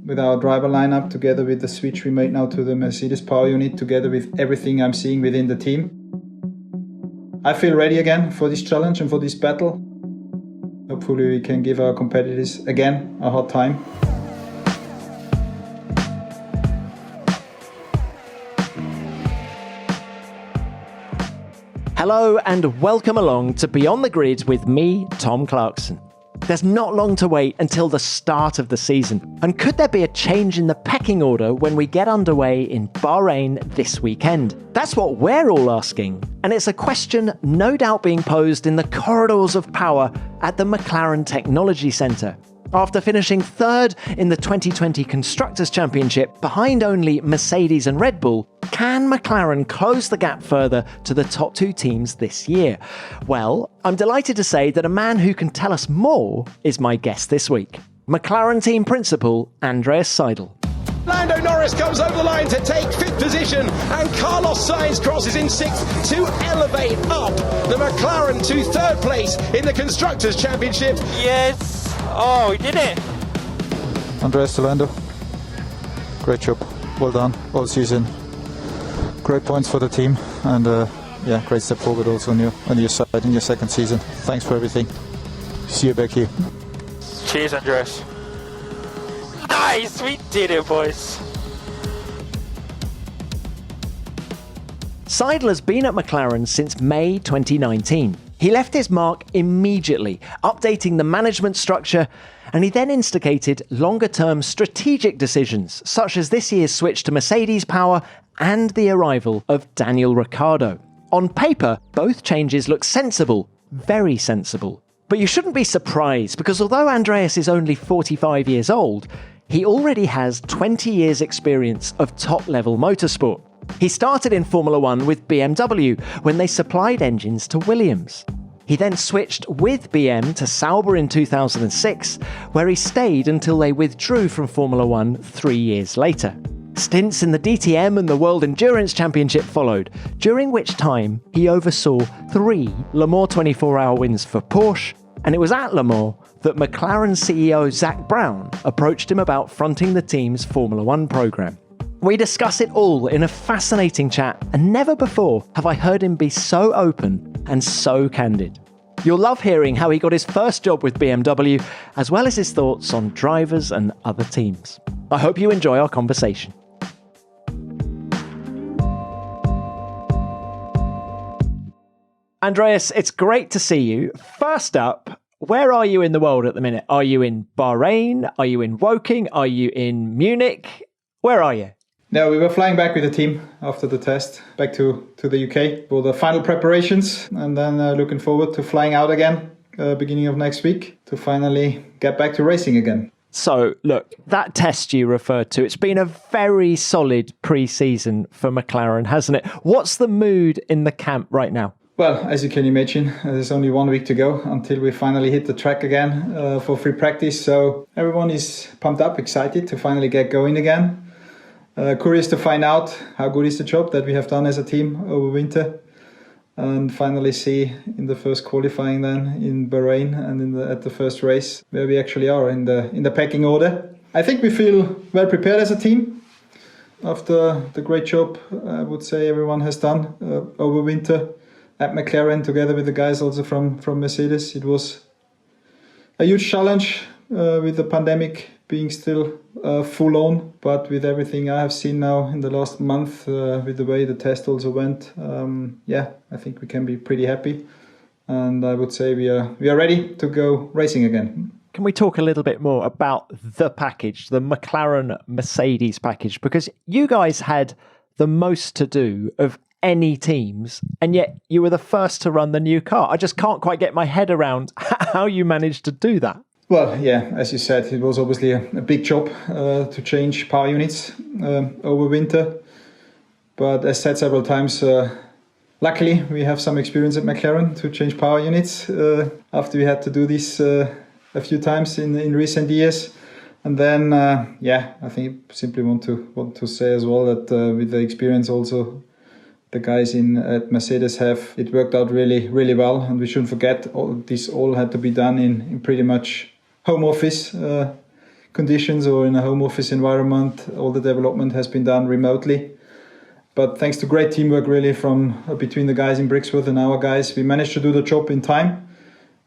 with our driver lineup, together with the switch we made now to the Mercedes power unit, together with everything I'm seeing within the team. I feel ready again for this challenge and for this battle. Hopefully we can give our competitors again a hard time. Hello and welcome along to Beyond the Grid with me, Tom Clarkson. There's not long to wait until the start of the season. And could there be a change in the pecking order when we get underway in Bahrain this weekend? That's what we're all asking. And it's a question no doubt being posed in the corridors of power at the McLaren Technology Centre. After finishing third in the 2020 Constructors' Championship behind only Mercedes and Red Bull, can McLaren close the gap further to the top two teams this year? Well, I'm delighted to say that a man who can tell us more is my guest this week. McLaren team principal Andreas Seidl. Lando Norris comes over the line to take fifth position, and Carlos Sainz crosses in sixth to elevate up the McLaren to third place in the Constructors' Championship. Yes! Oh, we did it! Andreas and Lando, great job, well done all season. Great points for the team, and great step forward also on your side in your second season. Thanks for everything. See you back here. Cheers, Andreas. Nice, we did it, boys. Seidl has been at McLaren since May 2019. He left his mark immediately, updating the management structure, and he then instigated longer-term strategic decisions, such as this year's switch to Mercedes power and the arrival of Daniel Ricciardo. On paper, both changes look sensible, very sensible. But you shouldn't be surprised, because although Andreas is only 45 years old, he already has 20 years' experience of top-level motorsport. He started in Formula One with BMW when they supplied engines to Williams. He then switched with BM to Sauber in 2006, where he stayed until they withdrew from Formula One 3 years later. Stints in the DTM and the World Endurance Championship followed, during which time he oversaw 3 Le Mans 24-hour wins for Porsche, and it was at Le Mans that McLaren CEO Zak Brown approached him about fronting the team's Formula One programme. We discuss it all in a fascinating chat, and never before have I heard him be so open and so candid. You'll love hearing how he got his first job with BMW, as well as his thoughts on drivers and other teams. I hope you enjoy our conversation. Andreas, it's great to see you. First up, where are you in the world at the minute? Are you in Bahrain? Are you in Woking? Are you in Munich? Where are you? No, we were flying back with the team after the test, back to the UK for the final preparations, and then looking forward to flying out again beginning of next week to finally get back to racing again. So, look, that test you referred to, it's been a very solid pre-season for McLaren, hasn't it? What's the mood in the camp right now? Well, as you can imagine, there's only 1 week to go until we finally hit the track again for free practice. So everyone is pumped up, excited to finally get going again. Curious to find out how good is the job that we have done as a team over winter, and finally see in the first qualifying then in Bahrain and at the first race where we actually are in the pecking order. I think we feel well prepared as a team after the great job I would say everyone has done over winter at McLaren together with the guys also from Mercedes. It was a huge challenge with the pandemic being still full on, but with everything I have seen now in the last month, with the way the test also went, I think we can be pretty happy, and I would say we are ready to go racing again. Can we talk a little bit more about the package, the McLaren Mercedes package, because you guys had the most to do of any teams, and yet you were the first to run the new car. I just can't quite get my head around how you managed to do that. Well, yeah, as you said, it was obviously a big job to change power units over winter. But as said several times, luckily we have some experience at McLaren to change power units after we had to do this a few times in recent years. And then, I think simply want to say as well that with the experience also the guys at Mercedes have, it worked out really, really well. And we shouldn't forget, this all had to be done in pretty much home office conditions or in a home office environment. All the development has been done remotely. But thanks to great teamwork really from between the guys in Brixworth and our guys, we managed to do the job in time.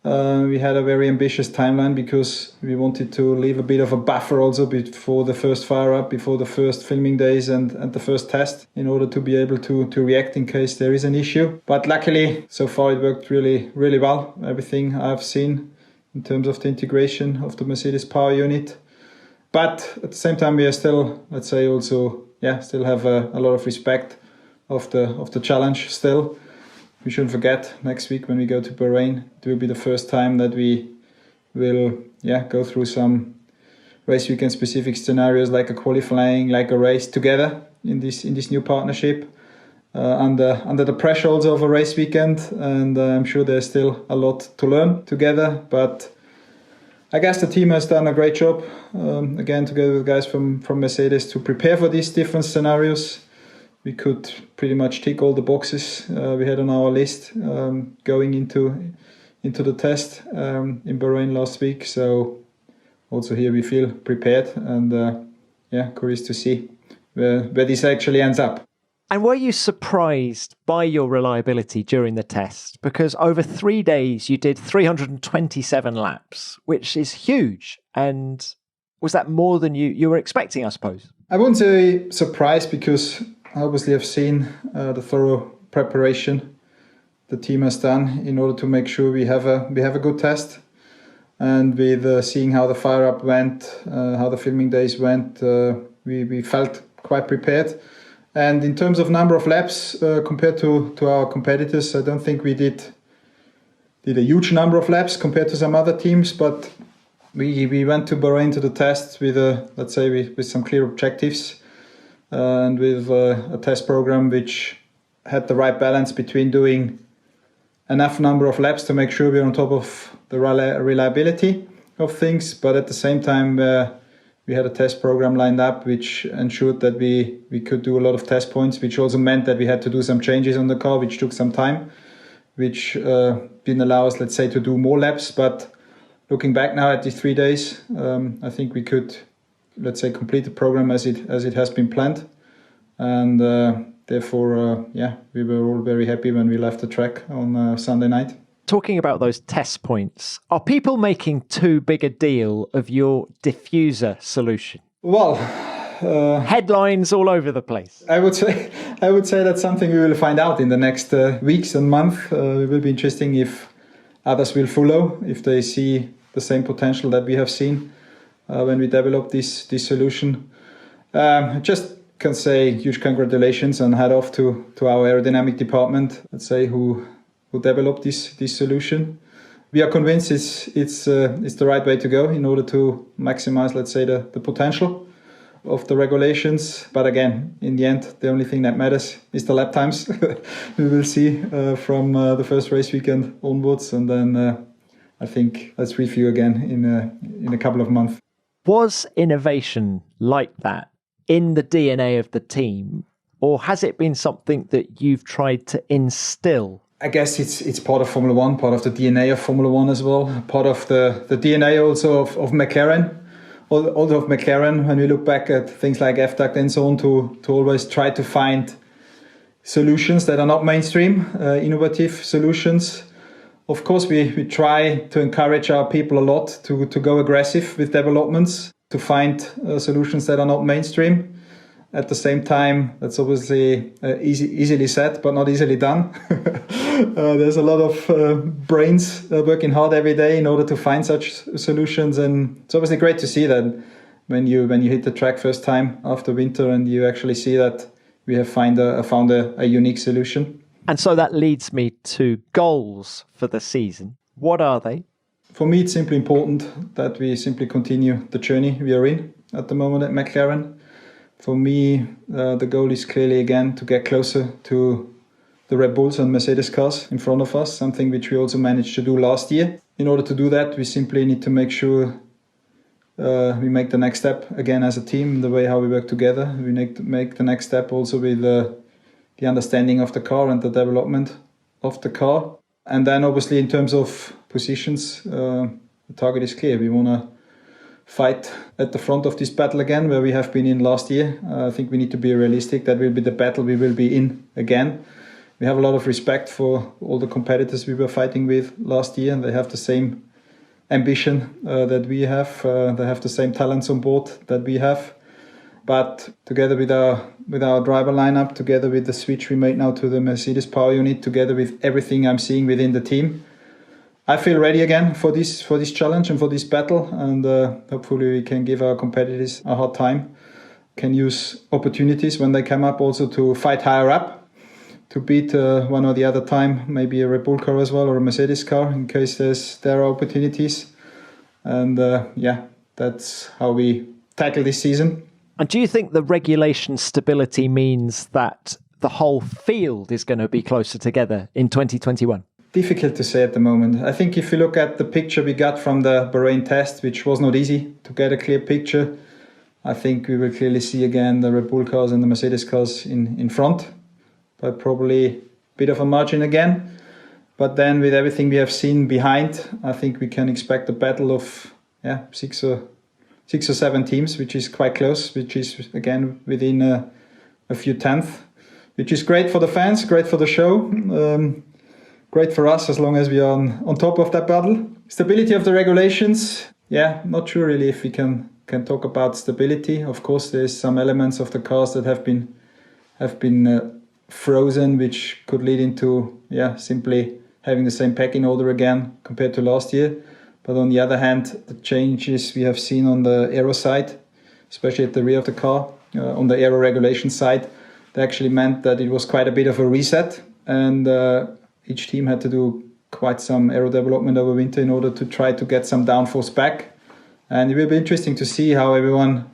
We had a very ambitious timeline because we wanted to leave a bit of a buffer also before the first fire up, before the first filming days and the first test, in order to be able to react in case there is an issue. But luckily, so far it worked really, really well. Everything I've seen in terms of the integration of the Mercedes power unit. But at the same time, we are still, let's say, also, still have a lot of respect of the challenge still. We shouldn't forget, next week when we go to Bahrain, it will be the first time that we will go through some race weekend specific scenarios like a qualifying, like a race together in this new partnership under the pressure also of a race weekend. And I'm sure there's still a lot to learn together. But I guess the team has done a great job, again, together with guys from Mercedes to prepare for these different scenarios. We could pretty much tick all the boxes we had on our list going into the test in Bahrain last week. So also here we feel prepared and curious to see where this actually ends up. And were you surprised by your reliability during the test? Because over 3 days you did 327 laps, which is huge. And was that more than you were expecting, I suppose? I wouldn't say surprised because obviously I've seen the thorough preparation the team has done in order to make sure we have a good test. And with seeing how the fire up went, how the filming days went, we felt quite prepared. And in terms of number of laps compared to our competitors, I don't think we did a huge number of laps compared to some other teams, but we went to Bahrain to the test with with some clear objectives and with a test program which had the right balance between doing enough number of laps to make sure we're on top of the reliability of things, but at the same time we had a test program lined up which ensured that we could do a lot of test points, which also meant that we had to do some changes on the car, which took some time, which didn't allow us, let's say, to do more laps. But looking back now at these 3 days, I think we could, let's say, complete the program as it has been planned. And therefore, we were all very happy when we left the track on Sunday night. Talking about those test points, are people making too big a deal of your diffuser solution? Well, headlines all over the place. I would say that's something we will find out in the next weeks and months. It will be interesting if others will follow, if they see the same potential that we have seen when we developed this solution. Just can say huge congratulations and hat off to our aerodynamic department, let's say, who developed this solution. We are convinced it's the right way to go in order to maximize, let's say, the potential of the regulations. But again, in the end, the only thing that matters is the lap times. We will see from the first race weekend onwards, and then I think let's review again in a couple of months. Was innovation like that in the DNA of the team, or has it been something that you've tried to instill? I guess it's part of Formula One, part of the DNA of Formula One as well, part of the DNA also of McLaren. Also of McLaren, when we look back at things like FDuct and so on, to always try to find solutions that are not mainstream, innovative solutions. Of course, we try to encourage our people a lot to go aggressive with developments, to find solutions that are not mainstream. At the same time, that's obviously easily said, but not easily done. There's a lot of brains working hard every day in order to find such solutions, and it's obviously great to see that when you hit the track first time after winter, and you actually see that we have found a unique solution. And so that leads me to goals for the season. What are they? For me, it's simply important that we simply continue the journey we are in at the moment at McLaren. For me, the goal is clearly, again, to get closer to the Red Bulls and Mercedes cars in front of us, something which we also managed to do last year. In order to do that, we simply need to make sure we make the next step, again, as a team, the way how we work together. We need to make the next step also with the understanding of the car and the development of the car. And then, obviously, in terms of positions, the target is clear. We want to fight at the front of this battle again, where we have been in last year. I think we need to be realistic. That will be the battle we will be in again. We have a lot of respect for all the competitors we were fighting with last year, and they have the same ambition that we have. They have the same talents on board that we have. But together with our driver lineup, together with the switch we made now to the Mercedes power unit, together with everything I'm seeing within the team, I feel ready again for this challenge and for this battle, and hopefully we can give our competitors a hard time. Can use opportunities when they come up also to fight higher up, to beat one or the other time, maybe a Red Bull car as well or a Mercedes car in case there are opportunities. And that's how we tackle this season. And do you think the regulation stability means that the whole field is going to be closer together in 2021? Difficult to say at the moment. I think if you look at the picture we got from the Bahrain test, which was not easy to get a clear picture, I think we will clearly see again the Red Bull cars and the Mercedes cars in front, but probably a bit of a margin again. But then with everything we have seen behind, I think we can expect a battle of six or seven teams, which is quite close, which is again within a few tenths, which is great for the fans, great for the show. Great for us as long as we are on top of that battle. Stability of the regulations, not sure really if we can talk about stability. Of course, there's some elements of the cars that have been frozen, which could lead into simply having the same packing order again compared to last year. But on the other hand, the changes we have seen on the aero side, especially at the rear of the car, on the aero regulation side, they actually meant that it was quite a bit of a reset, and each team had to do quite some aero development over winter in order to try to get some downforce back. And it will be interesting to see how everyone,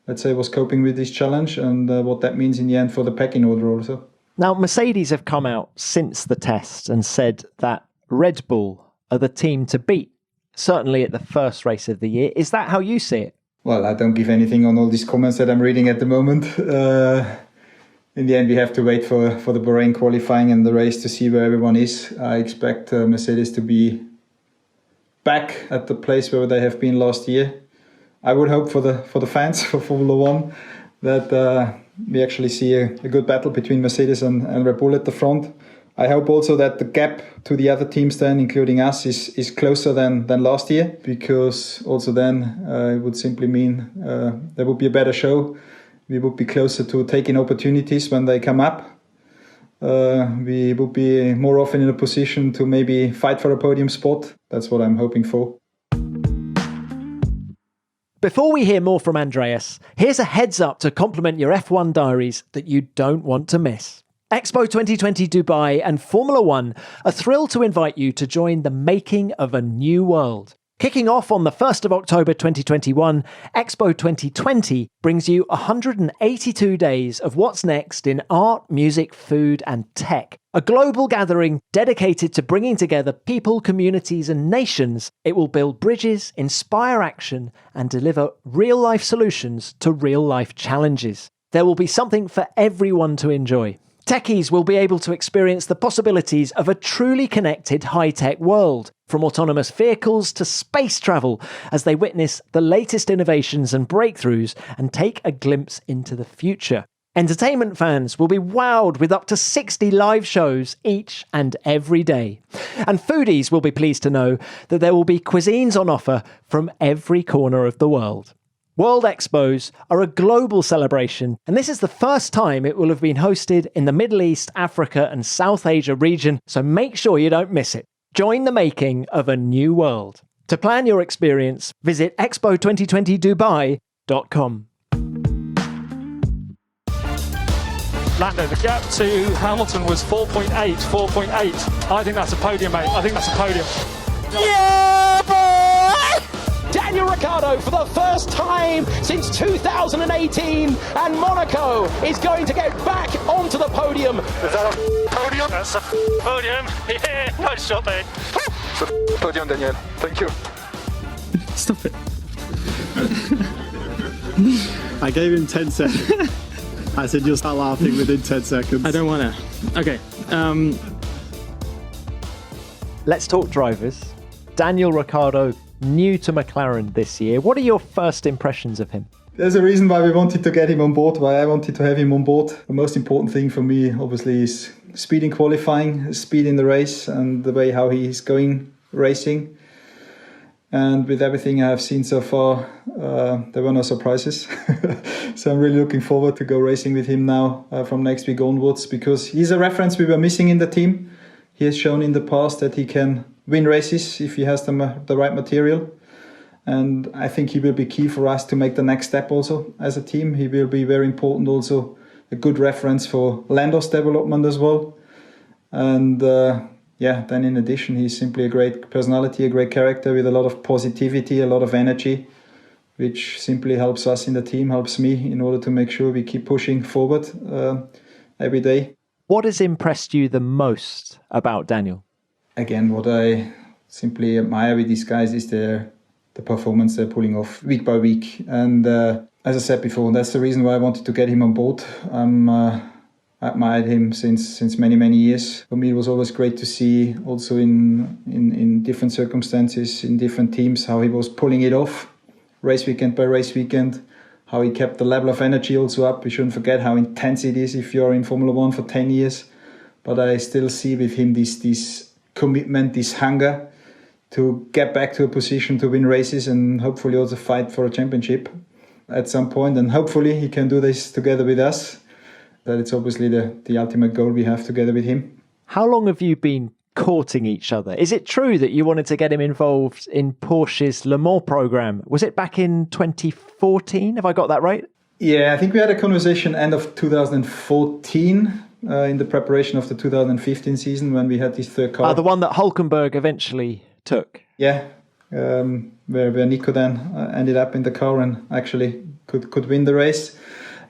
let's say, was coping with this challenge and what that means in the end for the packing order also. Now, Mercedes have come out since the test and said that Red Bull are the team to beat, certainly at the first race of the year. Is that how you see it? Well, I don't give anything on all these comments that I'm reading at the moment. In the end, we have to wait for the Bahrain qualifying and the race to see where everyone is. I expect Mercedes to be back at the place where they have been last year. I would hope for the fans, for Formula One, that we actually see a good battle between Mercedes and Red Bull at the front. I hope also that the gap to the other teams then, including us, is closer than last year, because also then it would simply mean there would be a better show. We would be closer to taking opportunities when they come up. We would be more often in a position to maybe fight for a podium spot. That's what I'm hoping for. Before we hear more from Andreas, here's a heads up to complement your F1 diaries that you don't want to miss. Expo 2020 Dubai and Formula One are thrilled to invite you to join the making of a new world. Kicking off on the 1st of October 2021, Expo 2020 brings you 182 days of what's next in art, music, food and tech. A global gathering dedicated to bringing together people, communities and nations. It will build bridges, inspire action and deliver real-life solutions to real-life challenges. There will be something for everyone to enjoy. Techies will be able to experience the possibilities of a truly connected high-tech world, from autonomous vehicles to space travel, as they witness the latest innovations and breakthroughs and take a glimpse into the future. Entertainment fans will be wowed with up to 60 live shows each and every day. And foodies will be pleased to know that there will be cuisines on offer from every corner of the world. World Expos are a global celebration, and this is the first time it will have been hosted in the Middle East, Africa and South Asia region, so make sure you don't miss it. Join the making of a new world. To plan your experience, visit expo2020dubai.com. Lando, the gap to Hamilton was 4.8. I think that's a podium, mate. I think that's a podium. Yeah, boy! Daniel Ricciardo for the first time since 2018, and Monaco is going to get back onto the podium. Is that a podium? That's a podium. Yeah, nice shot, mate. It's a podium, Daniel. Thank you. Stop it. I gave him 10 seconds. I said you'll start laughing within 10 seconds. I don't want to. Okay. Let's talk drivers. Daniel Ricciardo new to McLaren this year. What are your first impressions of him? There's a reason why we wanted to get him on board, why I wanted to have him on board. The most important thing for me, obviously, is speed in qualifying, speed in the race, and the way how he's going racing. And with everything I have seen so far, there were no surprises. So I'm really looking forward to go racing with him now from next week onwards, because he's a reference we were missing in the team. He has shown in the past that he can win races if he has the right material. And I think he will be key for us to make the next step also as a team. He will be very important also, a good reference for Lando's development as well. And then in addition, he's simply a great personality, a great character with a lot of positivity, a lot of energy, which simply helps us in the team, helps me in order to make sure we keep pushing forward every day. What has impressed you the most about Daniel? Again, what I simply admire with these guys is the performance they're pulling off week by week. And as I said before, that's the reason why I wanted to get him on board. I admired him since many, many years. For me, it was always great to see also in different circumstances, in different teams, how he was pulling it off, race weekend by race weekend, how he kept the level of energy also up. We shouldn't forget how intense it is if you're in Formula One for 10 years. But I still see with him this commitment, this hunger to get back to a position to win races and hopefully also fight for a championship at some point. And hopefully he can do this together with us. That it's obviously the ultimate goal we have together with him. How long have you been courting each other? Is it true that you wanted to get him involved in Porsche's Le Mans program? Was it back in 2014? Have I got that right? Yeah, I think we had a conversation end of 2014 in the preparation of the 2015 season when we had this third car. The one that Hülkenberg eventually took. Yeah, where Nico then ended up in the car and actually could win the race.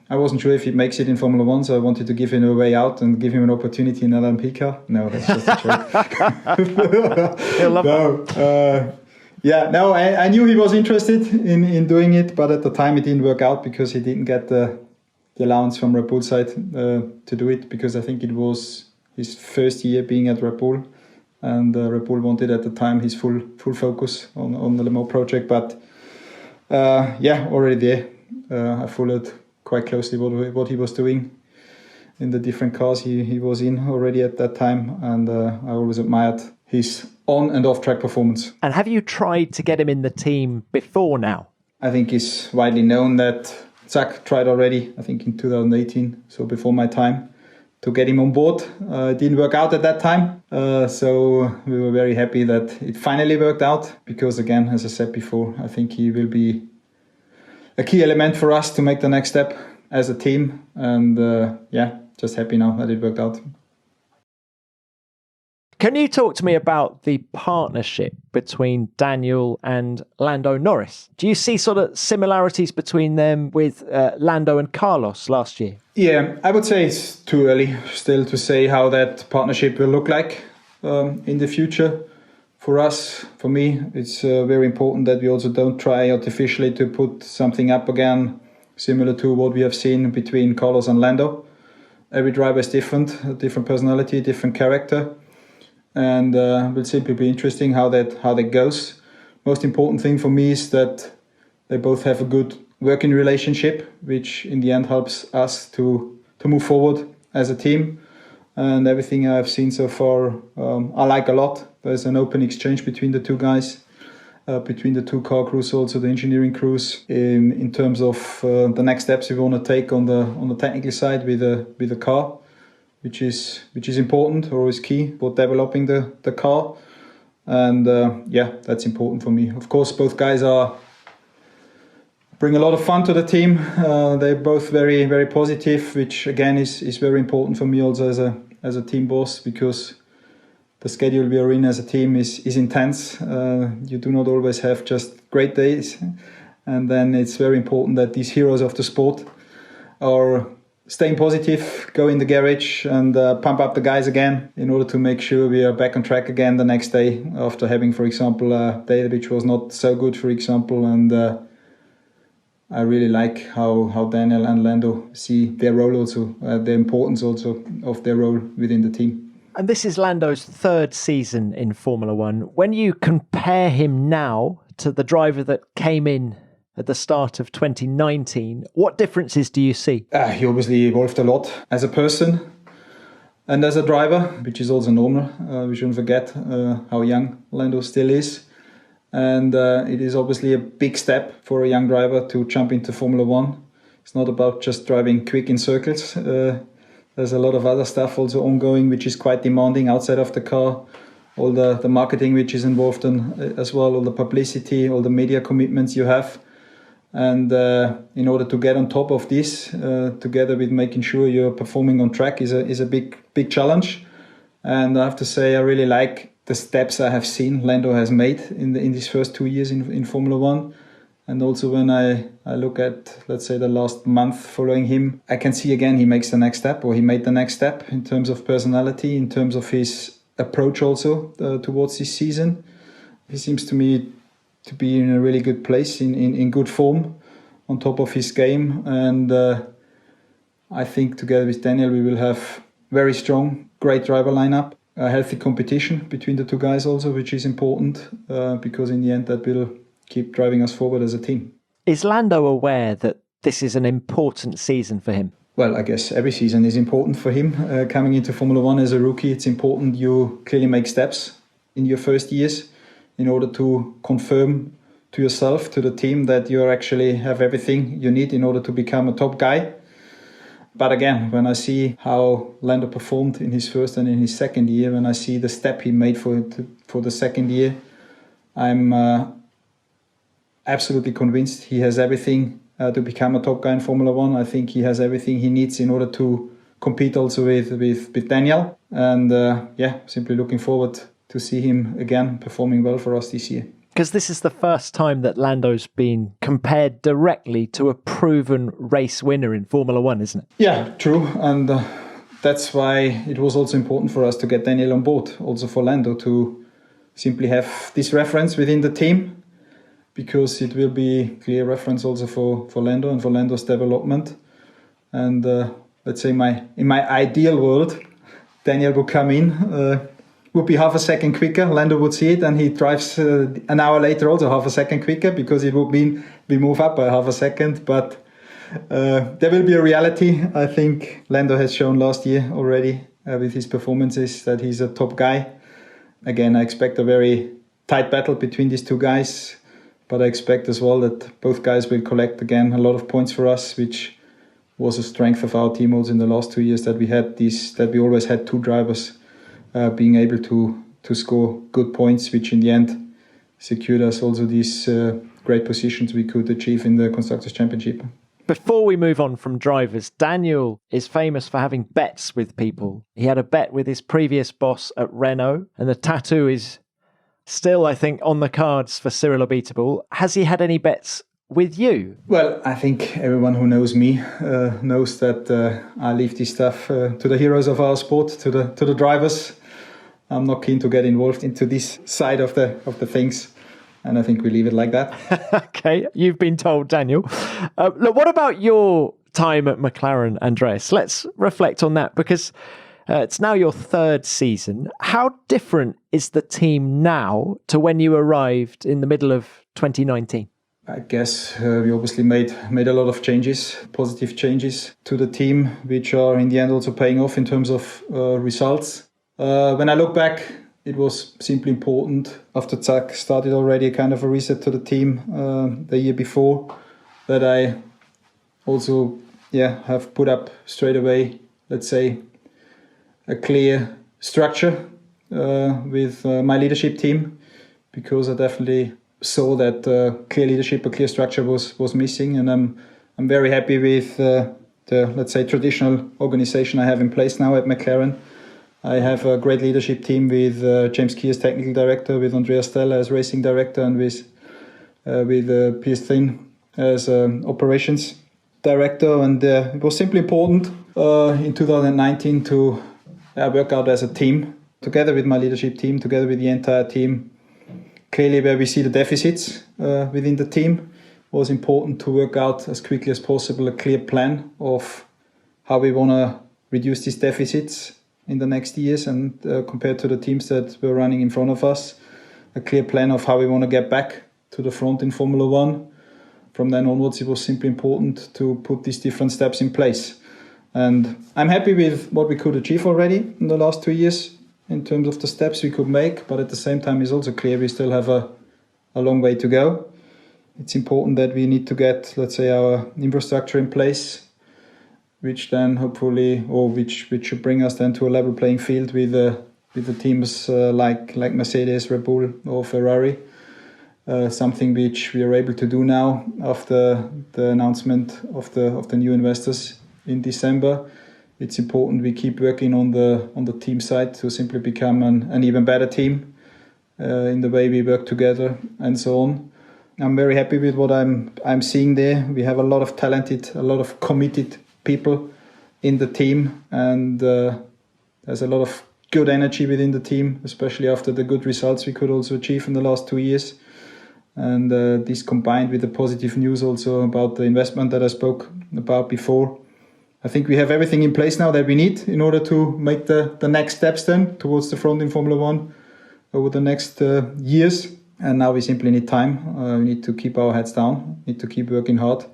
I wasn't sure if he makes it in Formula One, so I wanted to give him a way out and give him an opportunity in an LMP car. No, that's just a joke. He'll love that. I knew he was interested in doing it, but at the time it didn't work out because he didn't get the allowance from Red Bull side to do it, because I think it was his first year being at Red Bull, and Red Bull wanted at the time his full focus on the Le Mans project. But already there, I followed quite closely what he was doing in the different cars he was in already at that time, and I always admired his on and off track performance. And have you tried to get him in the team before now? I think it's widely known that Zak tried already, I think in 2018, so before my time, to get him on board. It didn't work out at that time, so we were very happy that it finally worked out, because again, as I said before, I think he will be a key element for us to make the next step as a team. And just happy now that it worked out. Can you talk to me about the partnership between Daniel and Lando Norris? Do you see sort of similarities between them with Lando and Carlos last year? Yeah, I would say it's too early still to say how that partnership will look like in the future. For us, for me, it's very important that we also don't try artificially to put something up again similar to what we have seen between Carlos and Lando. Every driver is different, a different personality, different character, and it will simply be interesting how that goes. Most important thing for me is that they both have a good working relationship, which in the end helps us to move forward as a team. And everything I've seen so far, I like a lot. There's an open exchange between the two guys, between the two car crews, also the engineering crews, in terms of the next steps we want to take on the technical side with the car, which is important or is key for developing the car. And that's important for me. Of course, both guys bring a lot of fun to the team. They're both very, very positive, which again is very important for me also as a team boss, because the schedule we are in as a team is intense. You do not always have just great days. And then it's very important that these heroes of the sport are staying positive, go in the garage and pump up the guys again in order to make sure we are back on track again the next day after having, for example, a day which was not so good, for example. And I really like how Daniel and Lando see their role also, the importance also of their role within the team. And this is Lando's third season in Formula One. When you compare him now to the driver that came in at the start of 2019, what differences do you see? He obviously evolved a lot as a person and as a driver, which is also normal. We shouldn't forget how young Lando still is. And it is obviously a big step for a young driver to jump into Formula One. It's not about just driving quick in circles. There's a lot of other stuff also ongoing, which is quite demanding outside of the car. All the marketing which is involved in as well, all the publicity, all the media commitments you have. And in order to get on top of this, together with making sure you're performing on track is a big challenge. And I have to say, I really like the steps I have seen Lando has made in these first 2 years in Formula One. And also when I look at, let's say, the last month following him, I can see again he makes the next step, or he made the next step in terms of personality, in terms of his approach also towards this season. He seems to me to be in a really good place, in good form, on top of his game. And I think together with Daniel we will have very strong, great driver lineup, a healthy competition between the two guys also, which is important because in the end that will keep driving us forward as a team. Is Lando aware that this is an important season for him? Well, I guess every season is important for him. Coming into Formula One as a rookie, it's important you clearly make steps in your first years in order to confirm to yourself, to the team, that you actually have everything you need in order to become a top guy. But again, when I see how Lando performed in his first and in his second year, when I see the step he made for the second year, I'm absolutely convinced he has everything to become a top guy in Formula One. I think he has everything he needs in order to compete also with Daniel. And simply looking forward to see him again performing well for us this year. Because this is the first time that Lando's been compared directly to a proven race winner in Formula One, isn't it? Yeah, true. And that's why it was also important for us to get Daniel on board, also for Lando, to simply have this reference within the team, because it will be clear reference also for Lando and for Lando's development. And let's say in my ideal world, Daniel would come in, would be half a second quicker. Lando would see it, and he drives an hour later also half a second quicker, because it would mean we move up by half a second. But there will be a reality. I think Lando has shown last year already with his performances that he's a top guy. Again, I expect a very tight battle between these two guys, but I expect as well that both guys will collect again a lot of points for us, which was a strength of our team also in the last 2 years, that we always had two drivers being able to score good points, which in the end secured us also these great positions we could achieve in the Constructors' Championship. Before we move on from drivers, Daniel is famous for having bets with people. He had a bet with his previous boss at Renault, and the tattoo is still, I think, on the cards for Cyril Abiteboul. Has he had any bets with you? Well, I think everyone who knows me knows that I leave this stuff to the heroes of our sport, to the drivers. I'm not keen to get involved into this side of the things, and I think we leave it like that. Okay, you've been told, Daniel. Look, what about your time at McLaren, Andreas? Let's reflect on that, because it's now your third season. How different is the team now to when you arrived in the middle of 2019? I guess we obviously made a lot of changes, positive changes to the team, which are in the end also paying off in terms of results. When I look back, it was simply important, after Zak started already kind of a reset to the team the year before, that I also have put up straight away, let's say, a clear structure with my leadership team, because I definitely saw that clear leadership, a clear structure was missing, and I'm very happy with the, let's say, traditional organization I have in place now at McLaren. I have a great leadership team with James Key as technical director, with Andreas Seidl as racing director, and with Piers Thin as operations director. And it was simply important in 2019 to work out as a team, together with my leadership team, together with the entire team. Clearly, where we see the deficits within the team, was important to work out as quickly as possible a clear plan of how we want to reduce these deficits in the next years, and compared to the teams that were running in front of us, a clear plan of how we want to get back to the front in Formula One. From then onwards, it was simply important to put these different steps in place. And I'm happy with what we could achieve already in the last 2 years in terms of the steps we could make. But at the same time, it's also clear we still have a long way to go. It's important that we need to get, let's say, our infrastructure in place, which then hopefully, or which should bring us then to a level playing field with the teams like Mercedes, Red Bull or Ferrari. Something which we are able to do now after the announcement of the new investors in December. It's important we keep working on the team side to simply become an even better team in the way we work together and so on. I'm very happy with what I'm seeing there. We have a lot of talented, a lot of committed people in the team, and there's a lot of good energy within the team, especially after the good results we could also achieve in the last 2 years. And this combined with the positive news also about the investment that I spoke about before, I think we have everything in place now that we need in order to make the next steps then towards the front in Formula One over the next years. And now we simply need time. We need to keep our heads down, need to keep working hard,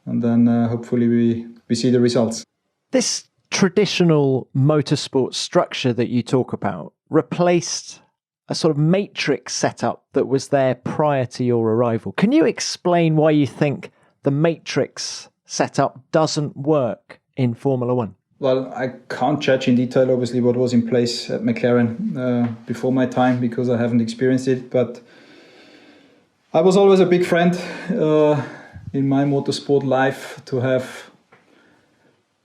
and then hopefully we see the results. This traditional motorsport structure that you talk about replaced a sort of matrix setup that was there prior to your arrival. Can you explain why you think the matrix setup doesn't work in Formula One? Well, I can't judge in detail, obviously, what was in place at McLaren before my time because I haven't experienced it. But I was always a big friend in my motorsport life to have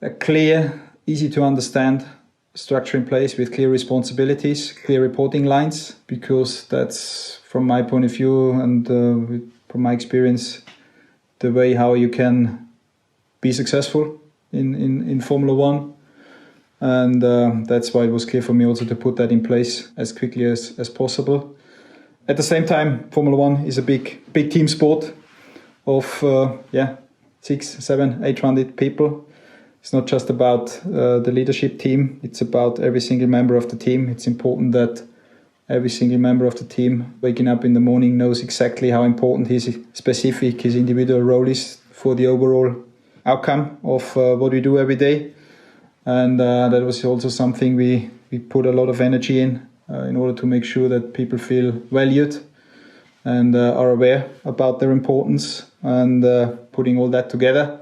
a clear, easy to understand structure in place with clear responsibilities, clear reporting lines, because that's, from my point of view and from my experience, the way how you can be successful in Formula One. And that's why it was clear for me also to put that in place as quickly as possible. At the same time, Formula One is a big team sport of 600, 700, 800 people. It's not just about the leadership team, it's about every single member of the team. It's important that every single member of the team waking up in the morning knows exactly how important his individual role is for the overall outcome of what we do every day. And that was also something we put a lot of energy in order to make sure that people feel valued and are aware about their importance, and putting all that together.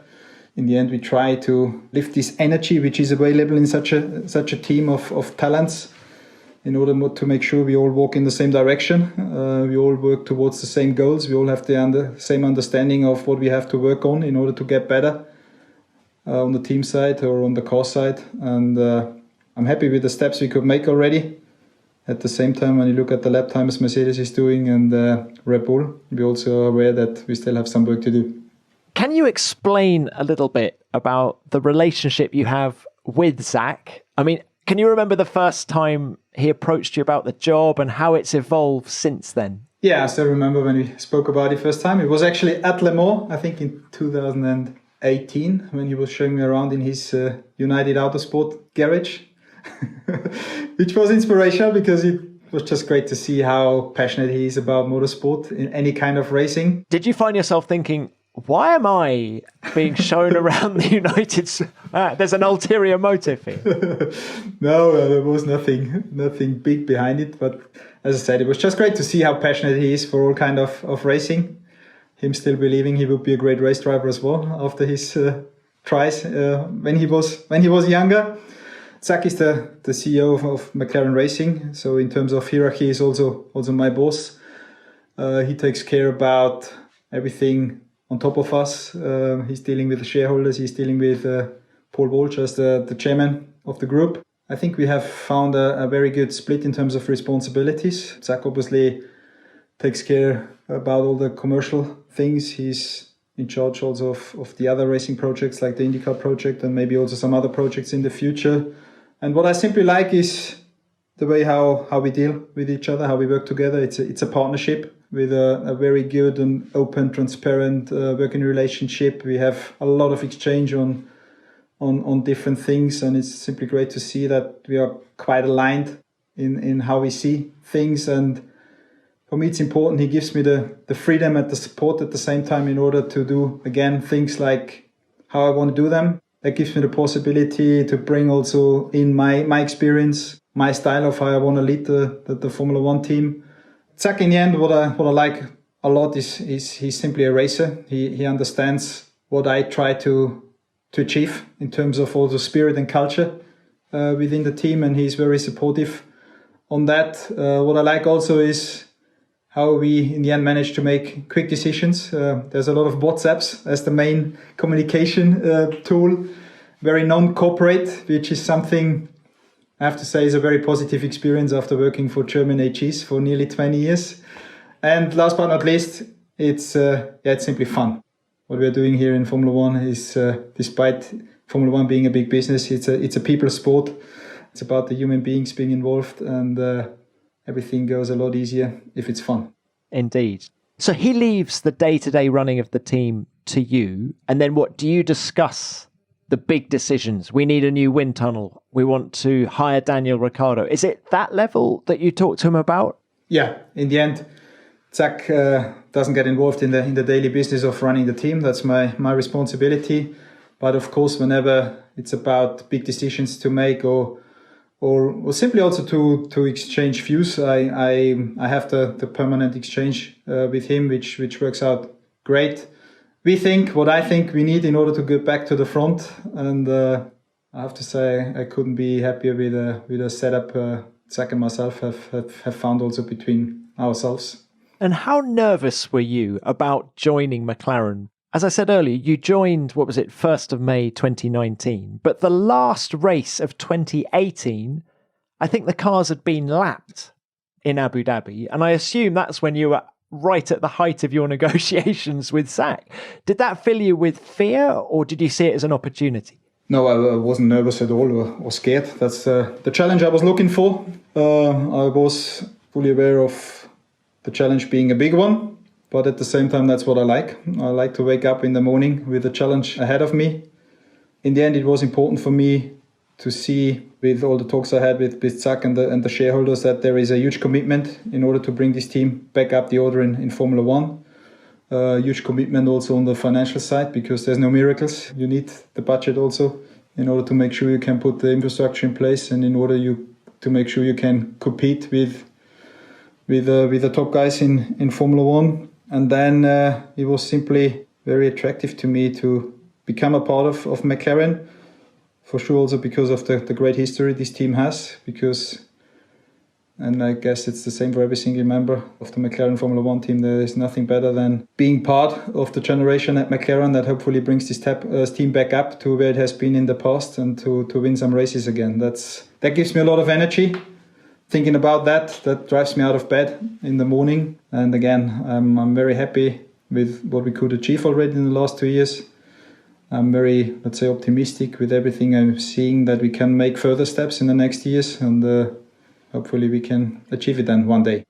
In the end, we try to lift this energy which is available in such a team of talents in order to make sure we all walk in the same direction. We all work towards the same goals. We all have the same understanding of what we have to work on in order to get better on the team side or on the car side. And I'm happy with the steps we could make already. At the same time, when you look at the lap times Mercedes is doing and Red Bull, we're also aware that we still have some work to do. Can you explain a little bit about the relationship you have with Zak? I mean, can you remember the first time he approached you about the job and how it's evolved since then? Yeah, I still remember when we spoke about it first time. It was actually at Le Mans, I think in 2018, when he was showing me around in his United Autosport garage, which was inspirational because it was just great to see how passionate he is about motorsport in any kind of racing. Did you find yourself thinking, why am I being shown around the United? There's an ulterior motive here. No, there was nothing big behind it. But as I said, it was just great to see how passionate he is for all kind of racing. Him still believing he would be a great race driver as well after his tries when he was younger. Zak is the CEO of McLaren Racing, so in terms of hierarchy, he's also my boss. He takes care about everything on top of us. He's dealing with the shareholders. He's dealing with Paul Walsh as the chairman of the group. I think we have found a very good split in terms of responsibilities. Zak obviously takes care about all the commercial things. He's in charge also of the other racing projects like the IndyCar project and maybe also some other projects in the future. And what I simply like is the way how we deal with each other, how we work together. It's a partnership with a very good and open, transparent working relationship. We have a lot of exchange on different things, and it's simply great to see that we are quite aligned in how we see things. And For me, it's important. He gives me the freedom and the support at the same time in order to do, again, things like how I want to do them. That gives me the possibility to bring also in my experience, my style of how I want to lead the Formula One team. Zak, in the end, what I like a lot is he's simply a racer. He understands what I try to achieve in terms of also spirit and culture within the team, and he's very supportive on that. What I like also is how we in the end managed to make quick decisions. There's a lot of WhatsApps as the main communication tool, very non-corporate, which is something I have to say is a very positive experience after working for German AGs for nearly 20 years. And last but not least, it's simply fun. What we're doing here in Formula One is, despite Formula One being a big business, it's a people sport. It's about the human beings being involved, and everything goes a lot easier if it's fun. Indeed. So he leaves the day-to-day running of the team to you, and then what do you discuss? The big decisions. We need a new wind tunnel. We want to hire Daniel Ricciardo. Is it that level that you talk to him about? Yeah, in the end, Zak doesn't get involved in the daily business of running the team. That's my responsibility. But of course, whenever it's about big decisions to make or simply also to exchange views, I have the permanent exchange with him, which works out great. We think what I think we need in order to get back to the front, and I have to say I couldn't be happier with a setup Zak and myself have found also between ourselves. And how nervous were you about joining McLaren? As I said earlier, you joined, 1st of May 2019, but the last race of 2018, I think the cars had been lapped in Abu Dhabi, and I assume that's when you were right at the height of your negotiations with Zak. Did that fill you with fear, or did you see it as an opportunity? No, I wasn't nervous at all or scared. That's the challenge I was looking for. I was fully aware of the challenge being a big one, but at the same time, that's what I like. I like to wake up in the morning with a challenge ahead of me. In the end, it was important for me to see, with all the talks I had with Zak and the shareholders, that there is a huge commitment in order to bring this team back up the order in Formula One. Huge commitment also on the financial side, because there's no miracles. You need the budget also in order to make sure you can put the infrastructure in place, and in order to make sure you can compete with the top guys in Formula One. And then it was simply very attractive to me to become a part of McLaren. For sure, also because of the great history this team has, and I guess it's the same for every single member of the McLaren Formula One team. There is nothing better than being part of the generation at McLaren that hopefully brings this team back up to where it has been in the past, and to win some races again. That gives me a lot of energy. Thinking about that drives me out of bed in the morning. And again, I'm very happy with what we could achieve already in the last 2 years. I'm very, optimistic with everything I'm seeing, that we can make further steps in the next years, and hopefully we can achieve it then one day.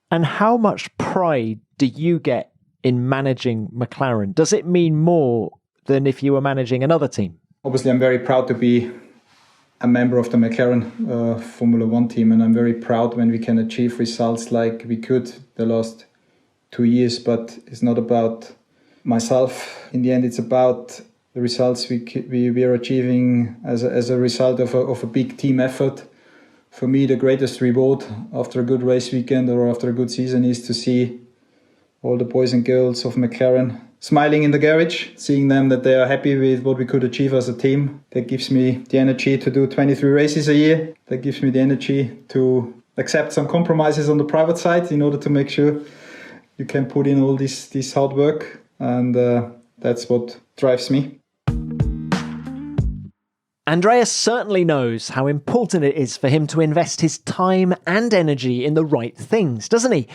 And how much pride do you get in managing McLaren? Does it mean more than if you were managing another team? Obviously, I'm very proud to be a member of the McLaren Formula One team, and I'm very proud when we can achieve results like we could the last 2 years. But it's not about myself. In the end, it's about the results we are achieving as a result of a big team effort. For me, the greatest reward after a good race weekend or after a good season is to see all the boys and girls of McLaren smiling in the garage, seeing them that they are happy with what we could achieve as a team. That gives me the energy to do 23 races a year. That gives me the energy to accept some compromises on the private side in order to make sure you can put in all this hard work. And that's what drives me. Andreas certainly knows how important it is for him to invest his time and energy in the right things, doesn't he?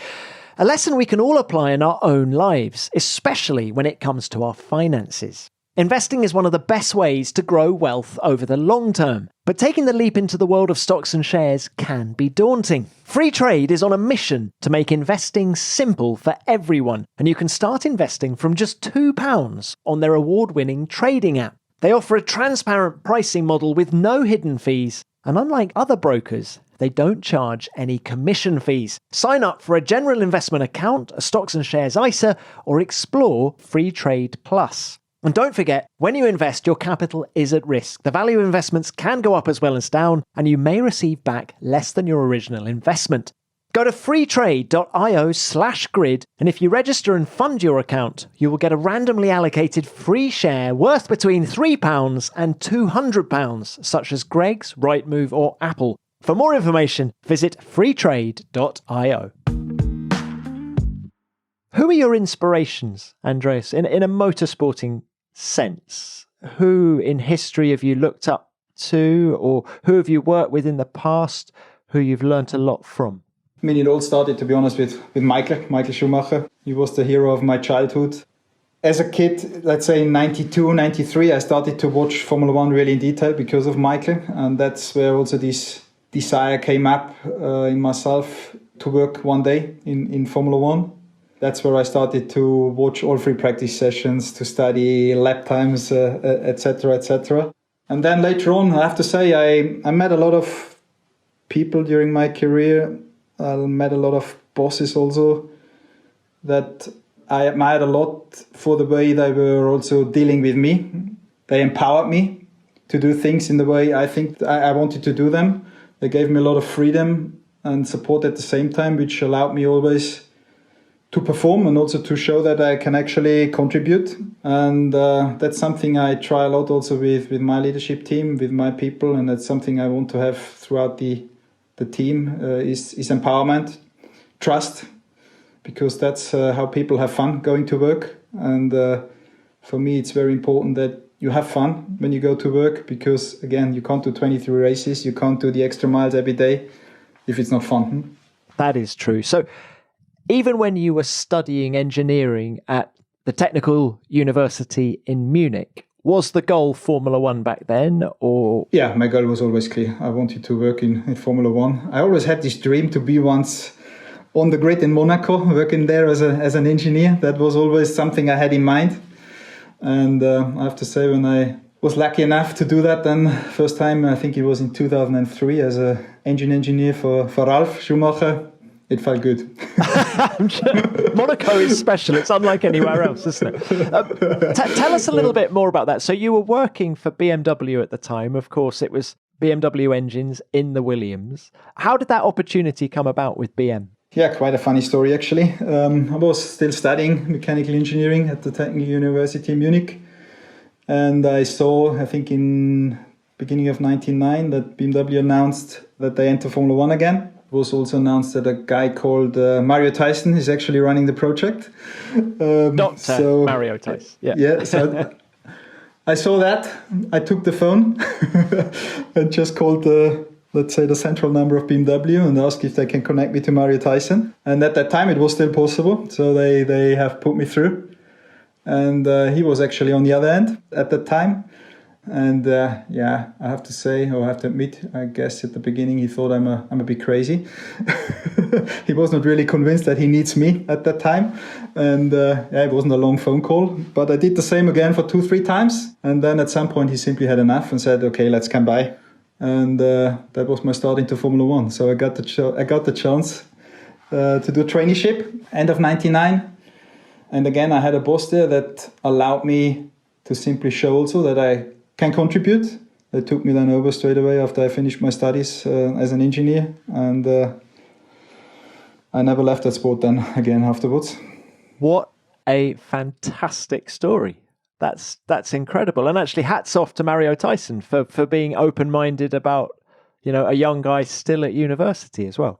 A lesson we can all apply in our own lives, especially when it comes to our finances. Investing is one of the best ways to grow wealth over the long term, but taking the leap into the world of stocks and shares can be daunting. Free Trade is on a mission to make investing simple for everyone, and you can start investing from just £2 on their award-winning trading app. They offer a transparent pricing model with no hidden fees, And unlike other brokers, they don't charge any commission fees. Sign up for a general investment account, a stocks and shares ISA, or explore Free Trade Plus. And don't forget, when you invest, your capital is at risk. The value of investments can go up as well as down, and you may receive back less than your original investment. Go to freetrade.io/grid, and if you register and fund your account, you will get a randomly allocated free share worth between £3 and £200, such as Greg's, Rightmove, or Apple. For more information, visit freetrade.io. Who are your inspirations, Andreas, in a motorsporting sense? Who in history have you looked up to, or who have you worked with in the past who you've learnt a lot from? I mean, it all started, to be honest, with Michael Schumacher. He was the hero of my childhood. As a kid, let's say in 92, 93, I started to watch Formula One really in detail because of Michael. And that's where also this desire came up in myself to work one day in Formula One. That's where I started to watch all free practice sessions, to study lap times, etc., etc. And then later on, I have to say, I met a lot of people during my career. I met a lot of bosses also that I admired a lot for the way they were also dealing with me. They empowered me to do things in the way I think I wanted to do them. They gave me a lot of freedom and support at the same time, which allowed me always to perform and also to show that I can actually contribute. And that's something I try a lot also with my leadership team, with my people, and that's something I want to have throughout the team is empowerment, trust, because that's how people have fun going to work. And for me, it's very important that you have fun when you go to work, because again, you can't do 23 races, you can't do the extra miles every day if it's not fun. That is true. So even when you were studying engineering at the Technical University in Munich, was the goal Formula One back then, or? Yeah, my goal was always clear. I wanted to work in Formula One. I always had this dream to be once on the grid in Monaco, working there as an engineer. That was always something I had in mind. And I have to say, when I was lucky enough to do that, then first time, I think it was in 2003, as an engine engineer for Ralf Schumacher, it felt good. I'm sure Monaco is special. It's unlike anywhere else, isn't it? Tell us a little bit more about that. So you were working for BMW at the time. Of course, it was BMW engines in the Williams. How did that opportunity come about with BM? Yeah, quite a funny story, actually. I was still studying mechanical engineering at the Technical University in Munich. And I saw, I think in beginning of 1999, that BMW announced that they enter Formula One again. Was also announced that a guy called Mario Tyson is actually running the project. Dr. Mario Tyson. Yeah. So I saw that. I took the phone and just called let's say the central number of BMW and asked if they can connect me to Mario Tyson. And at that time it was still possible. So they have put me through. And he was actually on the other end at that time. And I have to say, or I have to admit, I guess at the beginning he thought I'm a bit crazy. He was not really convinced that he needs me at that time. And it wasn't a long phone call, but I did the same again for 2-3 times. And then at some point he simply had enough and said, okay, let's come by. And that was my start into Formula One. So I got the chance to do a traineeship end of 99. And again, I had a boss there that allowed me to simply show also that I can contribute. They took me then over straight away after I finished my studies as an engineer, and I never left that sport then again afterwards. What a fantastic story. That's incredible. And actually hats off to Mario Tyson for being open-minded about, a young guy still at university as well.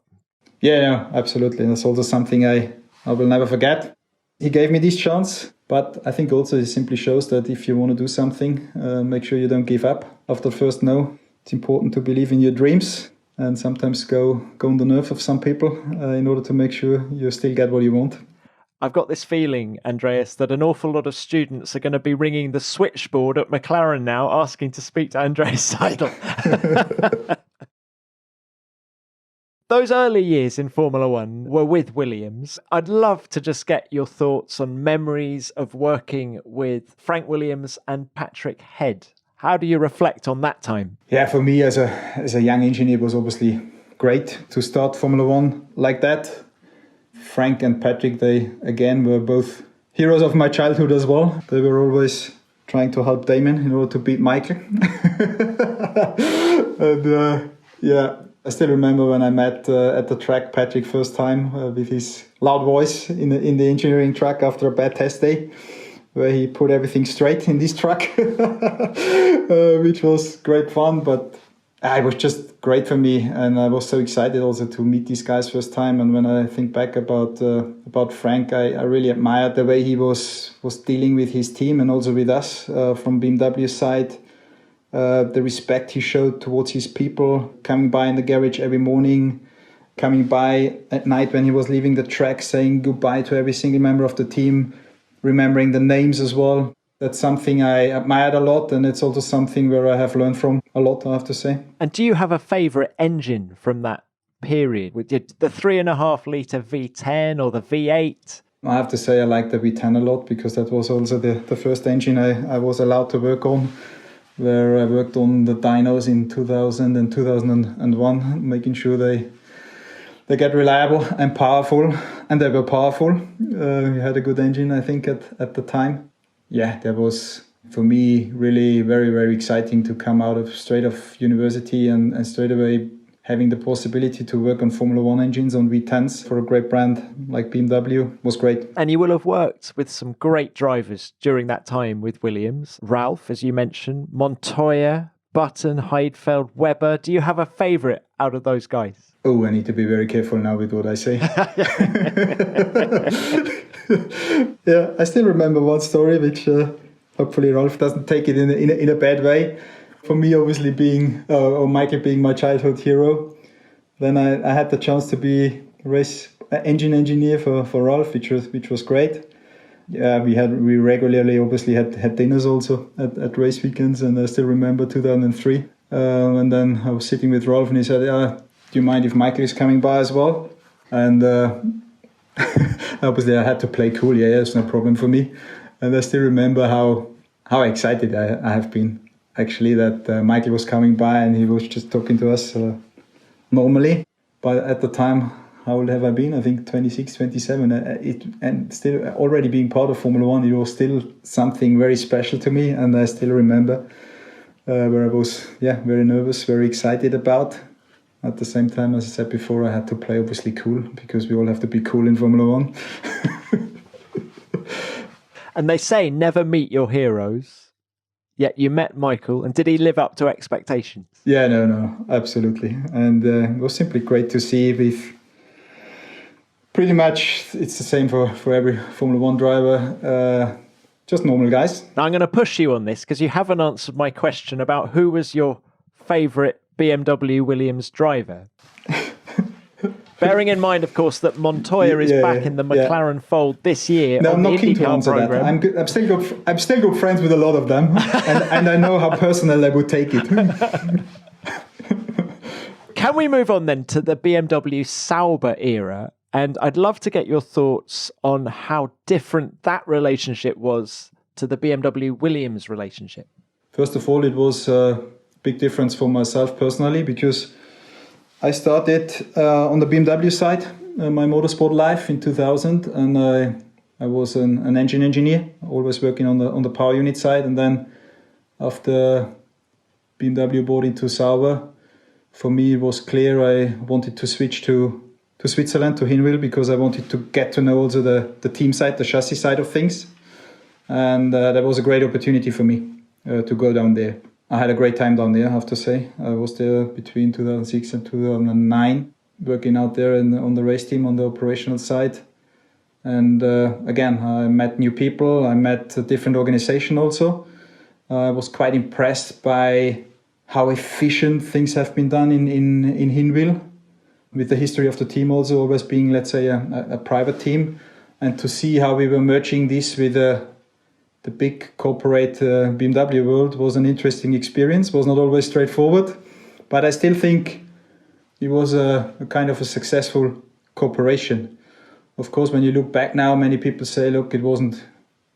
Yeah, absolutely. That's also something I will never forget. He gave me this chance. But I think also it simply shows that if you want to do something, make sure you don't give up after the first no. It's important to believe in your dreams and sometimes go on the nerve of some people in order to make sure you still get what you want. I've got this feeling, Andreas, that an awful lot of students are going to be ringing the switchboard at McLaren now, asking to speak to Andreas Seidl. Those early years in Formula One were with Williams. I'd love to just get your thoughts on memories of working with Frank Williams and Patrick Head. How do you reflect on that time? Yeah, for me as a young engineer, it was obviously great to start Formula One like that. Frank and Patrick, they again were both heroes of my childhood as well. They were always trying to help Damon in order to beat Michael. And I still remember when I met at the track Patrick first time with his loud voice in the engineering track after a bad test day, where he put everything straight in this truck, which was great fun. But it was just great for me, and I was so excited also to meet these guys first time. And when I think back about Frank, I really admired the way he was dealing with his team and also with us from BMW side. The respect he showed towards his people, coming by in the garage every morning, coming by at night when he was leaving the track, saying goodbye to every single member of the team, remembering the names as well. That's something I admired a lot, and it's also something where I have learned from a lot, I have to say. And do you have a favourite engine from that period? With the 3.5 litre V10 or the V8? I have to say I like the V10 a lot, because that was also the first engine I was allowed to work on, where I worked on the dynos in 2000 and 2001, making sure they get reliable and powerful, and they were powerful. We had a good engine, I think, at the time. Yeah, that was, for me, really very, very exciting to come straight off university and straight away having the possibility to work on Formula One engines on V10s for a great brand like BMW was great. And you will have worked with some great drivers during that time with Williams. Ralph, as you mentioned, Montoya, Button, Heidfeld, Webber. Do you have a favourite out of those guys? Oh, I need to be very careful now with what I say. Yeah, I still remember one story, which hopefully Ralph doesn't take it in a bad way. For me, obviously Michael being my childhood hero, then I had the chance to be race engine engineer for Ralph, which was great. Yeah, we regularly obviously had dinners also at race weekends, and I still remember 2003. And then I was sitting with Ralph, and he said, "Do you mind if Michael is coming by as well?" And obviously I had to play cool. Yeah, it's no problem for me. And I still remember how excited I have been, actually, that Michael was coming by and he was just talking to us normally. But at the time, how old have I been? I think 26, 27. And still already being part of Formula One, it was still something very special to me. And I still remember where I was very nervous, very excited about. At the same time, as I said before, I had to play obviously cool, because we all have to be cool in Formula One. And they say never meet your heroes, yet you met Michael, and did he live up to expectations? Yeah, no, absolutely. And it was simply great to see with pretty much, it's the same for every Formula One driver, just normal guys. Now I'm going to push you on this, because you haven't answered my question about who was your favourite BMW Williams driver. Bearing in mind, of course, that Montoya is back in the McLaren fold this year. No, on I'm not the keen to IndyCar answer program. that. I'm still good friends with a lot of them, and I know how personal they would take it. Can we move on then to the BMW Sauber era? And I'd love to get your thoughts on how different that relationship was to the BMW Williams relationship. First of all, it was a big difference for myself personally, because I started on the BMW side, my motorsport life in 2000, and I was an engine engineer, always working on the power unit side. And then after BMW bought into Sauber, for me it was clear I wanted to switch to Switzerland, to Hinwil, because I wanted to get to know also the team side, the chassis side of things. And that was a great opportunity for me to go down there. I had a great time down there, I have to say. I was there between 2006 and 2009, working out there on the race team on the operational side. And again, I met new people. I met a different organization also. I was quite impressed by how efficient things have been done in Hinwil, with the history of the team also always being, let's say, a private team. And to see how we were merging this with the big corporate BMW world was an interesting experience. Was not always straightforward, but I still think it was a kind of a successful cooperation. Of course, when you look back now, many people say, look, it wasn't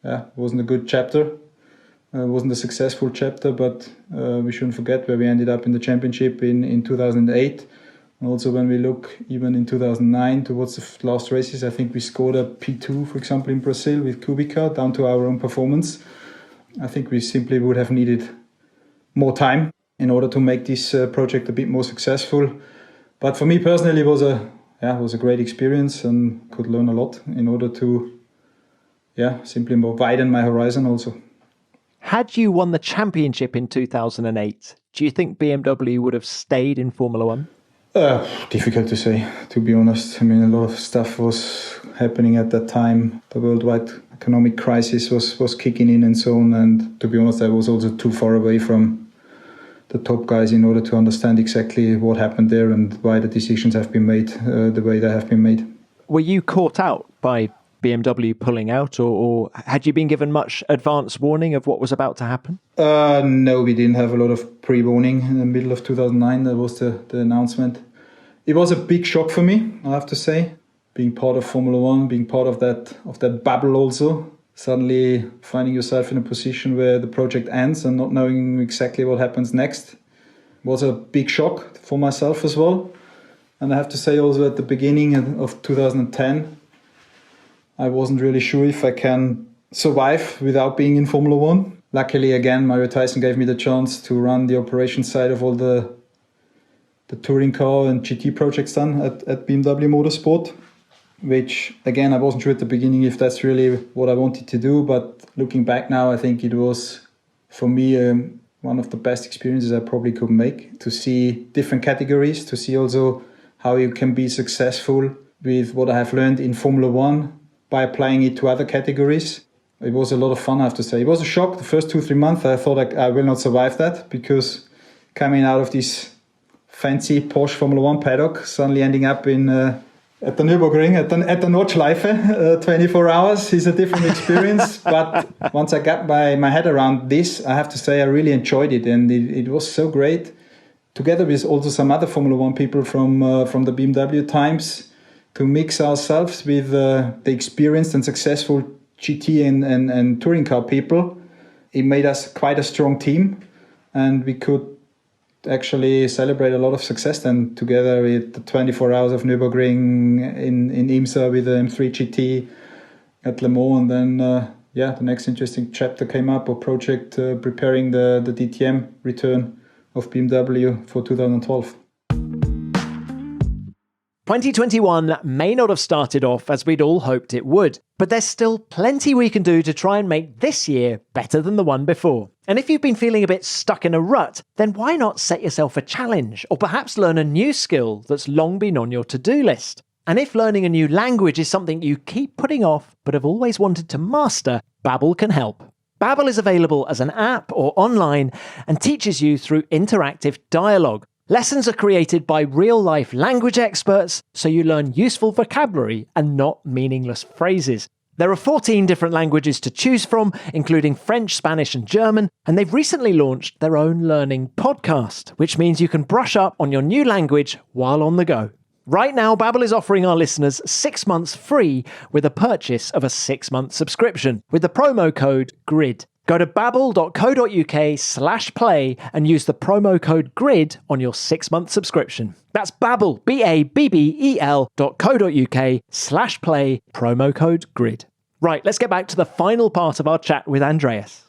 a good chapter. It wasn't a successful chapter, but we shouldn't forget where we ended up in the championship in 2008. And also when we look even in 2009 towards the last races, I think we scored a P2, for example, in Brazil with Kubica, down to our own performance. I think we simply would have needed more time in order to make this project a bit more successful. But for me personally, it was a great experience and could learn a lot in order to simply more widen my horizon also. Had you won the championship in 2008, do you think BMW would have stayed in Formula One? Difficult to say, to be honest. I mean, a lot of stuff was happening at that time. The worldwide economic crisis was kicking in and so on. And to be honest, I was also too far away from the top guys in order to understand exactly what happened there and why the decisions have been made the way they have been made. Were you caught out by BMW pulling out, or had you been given much advance warning of what was about to happen? No, we didn't have a lot of pre-warning. In the middle of 2009, that was the announcement. It was a big shock for me, I have to say, being part of Formula One, being part of that bubble also. Suddenly finding yourself in a position where the project ends and not knowing exactly what happens next was a big shock for myself as well. And I have to say also at the beginning of 2010, I wasn't really sure if I can survive without being in Formula One. Luckily, again, Mario Tyson gave me the chance to run the operations side of all the touring car and GT projects done at BMW Motorsport, which, again, I wasn't sure at the beginning if that's really what I wanted to do. But looking back now, I think it was, for me, one of the best experiences I probably could make, to see different categories, to see also how you can be successful with what I have learned in Formula One by applying it to other categories. It was a lot of fun, I have to say. It was a shock the first 2-3 months. I thought I will not survive that, because coming out of this fancy Porsche Formula One paddock, suddenly ending up in at the Nürburgring, at the Nordschleife, 24 hours is a different experience. But once I got my head around this, I have to say I really enjoyed it, and it was so great. Together with also some other Formula One people from the BMW times, to mix ourselves with the experienced and successful GT and touring car people. It made us quite a strong team, and we could actually celebrate a lot of success then together with the 24 hours of Nürburgring in IMSA with the M3 GT at Le Mans. And then, the next interesting chapter came up, or project preparing the DTM return of BMW for 2012. 2021 may not have started off as we'd all hoped it would, but there's still plenty we can do to try and make this year better than the one before. And if you've been feeling a bit stuck in a rut, then why not set yourself a challenge, or perhaps learn a new skill that's long been on your to-do list? And if learning a new language is something you keep putting off but have always wanted to master, Babbel can help. Babbel is available as an app or online and teaches you through interactive dialogue. Lessons are created by real-life language experts, so you learn useful vocabulary and not meaningless phrases. There are 14 different languages to choose from, including French, Spanish and German, and they've recently launched their own learning podcast, which means you can brush up on your new language while on the go. Right now, Babbel is offering our listeners 6 months free with a purchase of a 6-month subscription with the promo code GRID. Go to babbel.co.uk/play and use the promo code GRID on your 6-month subscription. That's Babbel, BABBEL.co.uk/play, promo code GRID. Right, let's get back to the final part of our chat with Andreas.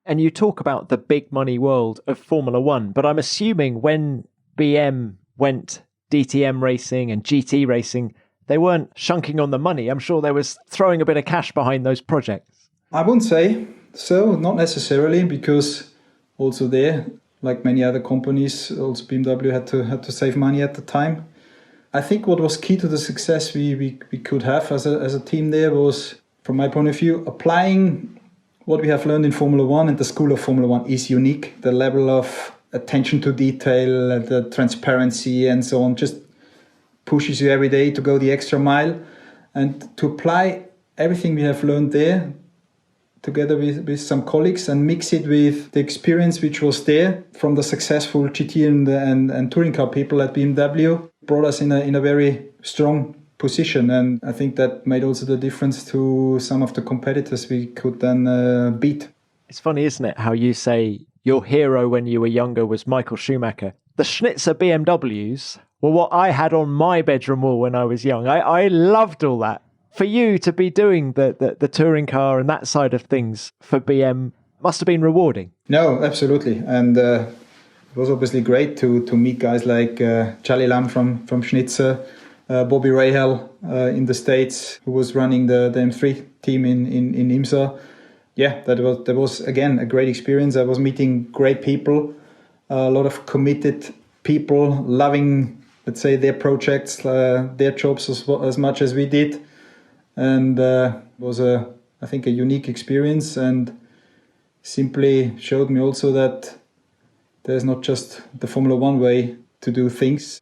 And you talk about the big money world of Formula One, but I'm assuming when BM went DTM racing and GT racing, they weren't shunking on the money. I'm sure they was throwing a bit of cash behind those projects. I wouldn't say so, not necessarily, because also there, like many other companies, also BMW had to save money at the time. I think what was key to the success we could have as a team there was, from my point of view, applying what we have learned in Formula One, and the school of Formula One is unique. The level of attention to detail, the transparency and so on just pushes you every day to go the extra mile, and to apply everything we have learned there together with some colleagues and mix it with the experience which was there from the successful GT and touring car people at BMW, brought us in a very strong position. And I think that made also the difference to some of the competitors we could then beat. It's funny, isn't it, how you say your hero when you were younger was Michael Schumacher. The Schnitzer BMWs were what I had on my bedroom wall when I was young. I loved all that. For you to be doing the touring car and that side of things for BM must have been rewarding. No, absolutely. And it was obviously great to meet guys like Charlie Lam from Schnitzer, Bobby Rahal in the States, who was running the M3 team in IMSA. Yeah, that was again a great experience. I was meeting great people, a lot of committed people, loving, let's say, their projects, their jobs as much as we did. And it was, I think, a unique experience, and simply showed me also that there's not just the Formula One way to do things.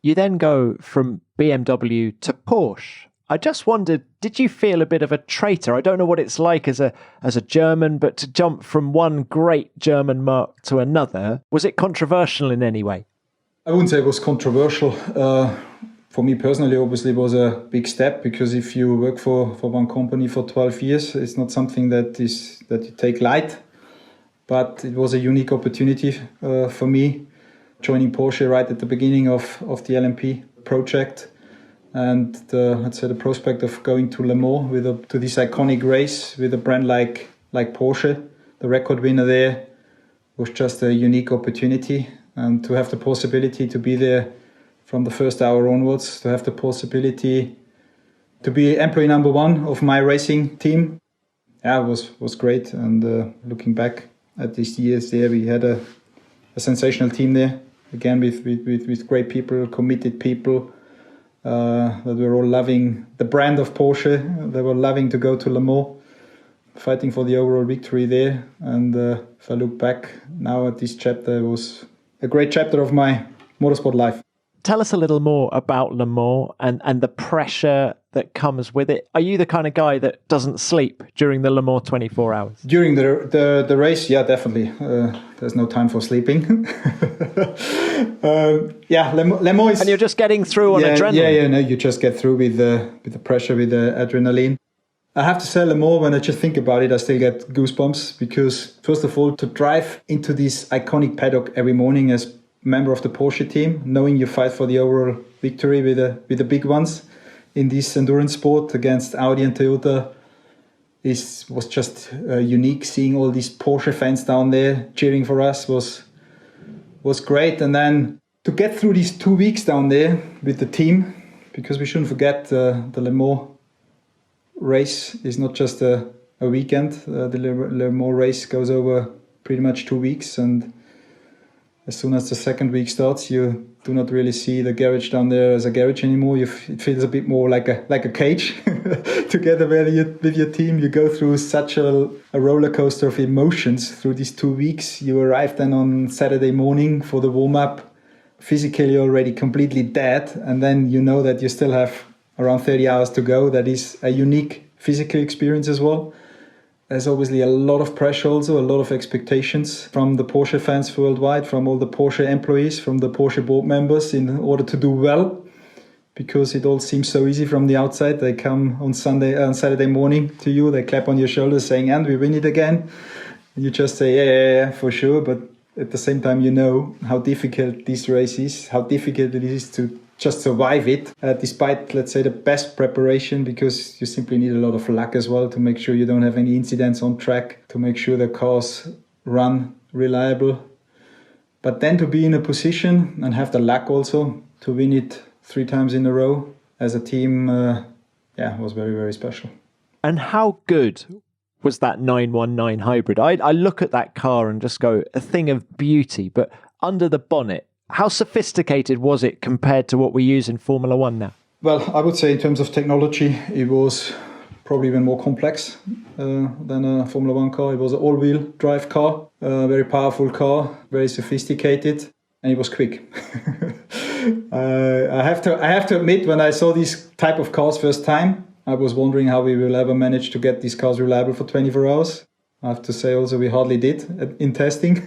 You then go from BMW to Porsche. I just wondered, did you feel a bit of a traitor? I don't know what it's like as a German, but to jump from one great German marque to another, was it controversial in any way? I wouldn't say it was controversial. For me personally, obviously, it was a big step, because if you work for one company for 12 years, it's not something that you take light. But it was a unique opportunity for me, joining Porsche right at the beginning of the LMP project. And let's say the prospect of going to Le Mans to this iconic race with a brand like Porsche, the record winner there, was just a unique opportunity. And to have the possibility to be there from the first hour onwards, to have the possibility to be employee number one of my racing team, yeah, was great. And looking back at these years there, we had a sensational team there, again with great people, committed people, that were all loving the brand of Porsche. They were loving to go to Le Mans, fighting for the overall victory there. And if I look back now at this chapter, it was a great chapter of my motorsport life. Tell us a little more about Le Mans and the pressure that comes with it. Are you the kind of guy that doesn't sleep during the Le Mans 24 hours? During the race, yeah, definitely. There's no time for sleeping. Le Mans is... And you're just getting through on adrenaline. No, you just get through with the pressure, with the adrenaline. I have to say, Le Mans, when I just think about it, I still get goosebumps, because first of all, to drive into this iconic paddock every morning as member of the Porsche team, knowing you fight for the overall victory with the big ones in this endurance sport against Audi and Toyota, was just unique. Seeing all these Porsche fans down there cheering for us was great. And then to get through these 2 weeks down there with the team, because we shouldn't forget the Le Mans race is not just a weekend. The Le Mans race goes over pretty much 2 weeks, and as soon as the second week starts, you do not really see the garage down there as a garage anymore. It feels a bit more like a cage. Together with your team, you go through such a roller coaster of emotions through these 2 weeks. You arrive then on Saturday morning for the warm-up, physically already completely dead, and then you know that you still have around 30 hours to go. That is a unique physical experience as well. There's obviously a lot of pressure also, a lot of expectations from the Porsche fans worldwide, from all the Porsche employees, from the Porsche board members, in order to do well, because it all seems so easy from the outside. They come on Saturday morning to you, they clap on your shoulder saying, "And we win it again." And you just say, yeah, for sure. But at the same time, you know how difficult this race is, how difficult it is to just survive it, despite, let's say, the best preparation, because you simply need a lot of luck as well to make sure you don't have any incidents on track, to make sure the cars run reliable. But then to be in a position and have the luck also to win it 3 times in a row as a team, was very, very special. And how good was that 919 hybrid? I look at that car and just go, a thing of beauty, but under the bonnet, how sophisticated was it compared to what we use in Formula One now? Well, I would say in terms of technology, it was probably even more complex than a Formula One car. It was an all-wheel drive car, a very powerful car, very sophisticated, and it was quick. I have to admit, when I saw these type of cars first time, I was wondering how we will ever manage to get these cars reliable for 24 hours. I have to say also we hardly did in testing,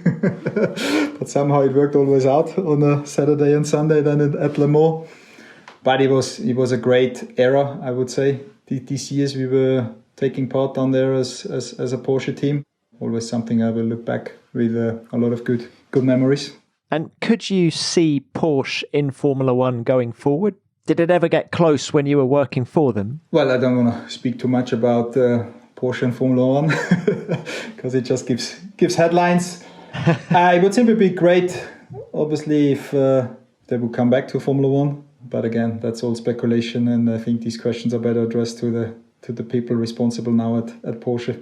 but somehow it worked always out on a Saturday and Sunday then at Le Mans. But it was a great era, I would say. These years we were taking part down there as a Porsche team. Always something I will look back with a lot of good memories. And could you see Porsche in Formula One going forward? Did it ever get close when you were working for them? Well, I don't want to speak too much about Porsche and Formula One because it just gives headlines. It would simply be great, obviously, if they would come back to Formula One. But again, that's all speculation, and I think these questions are better addressed to the people responsible now at Porsche.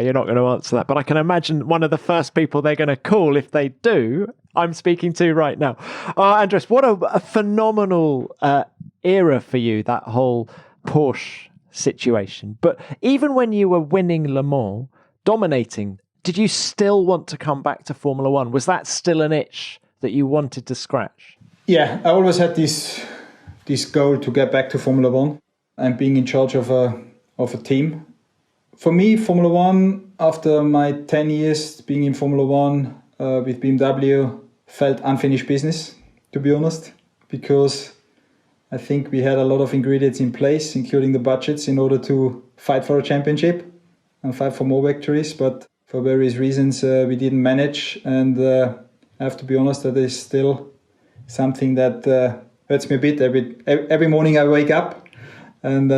You're not going to answer that, but I can imagine one of the first people they're going to call if they do, I'm speaking to right now. Andreas, what a phenomenal era for you, that whole Porsche situation. But even when you were winning Le Mans, dominating, did you still want to come back to Formula One? Was that still an itch that you wanted to scratch? Yeah, I always had this goal to get back to Formula One and being in charge of a team. For me, Formula One, after my 10 years being in Formula One with BMW, felt unfinished business, to be honest, because I think we had a lot of ingredients in place, including the budgets, in order to fight for a championship and fight for more victories. But for various reasons, we didn't manage. And I have to be honest, that is still something that hurts me a bit. Every morning I wake up, and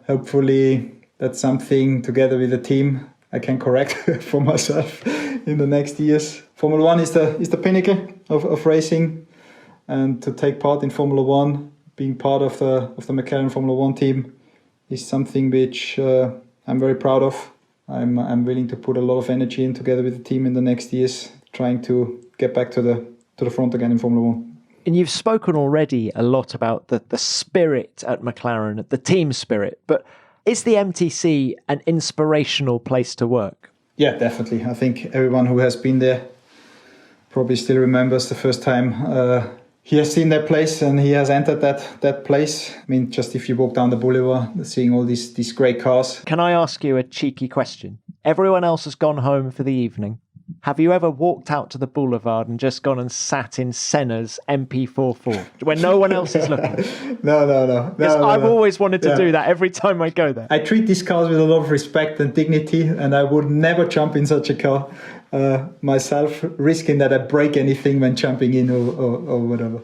hopefully that's something, together with the team, I can correct for myself in the next years. Formula One is the pinnacle of racing, and to take part in Formula One, being part of the McLaren Formula One team, is something which I'm very proud of. I'm willing to put a lot of energy in together with the team in the next years, trying to get back to the front again in Formula One. And you've spoken already a lot about the spirit at McLaren, the team spirit, but is the MTC an inspirational place to work? Yeah, definitely. I think everyone who has been there probably still remembers the first time he has seen that place and he has entered that place. I mean, just if you walk down the boulevard, seeing all these great cars. Can I ask you a cheeky question? Everyone else has gone home for the evening. Have you ever walked out to the boulevard and just gone and sat in Senna's MP44 when no one else is looking? No. Because I've always wanted to do that every time I go there. I treat these cars with a lot of respect and dignity, and I would never jump in such a car myself, risking that I break anything when jumping in or whatever.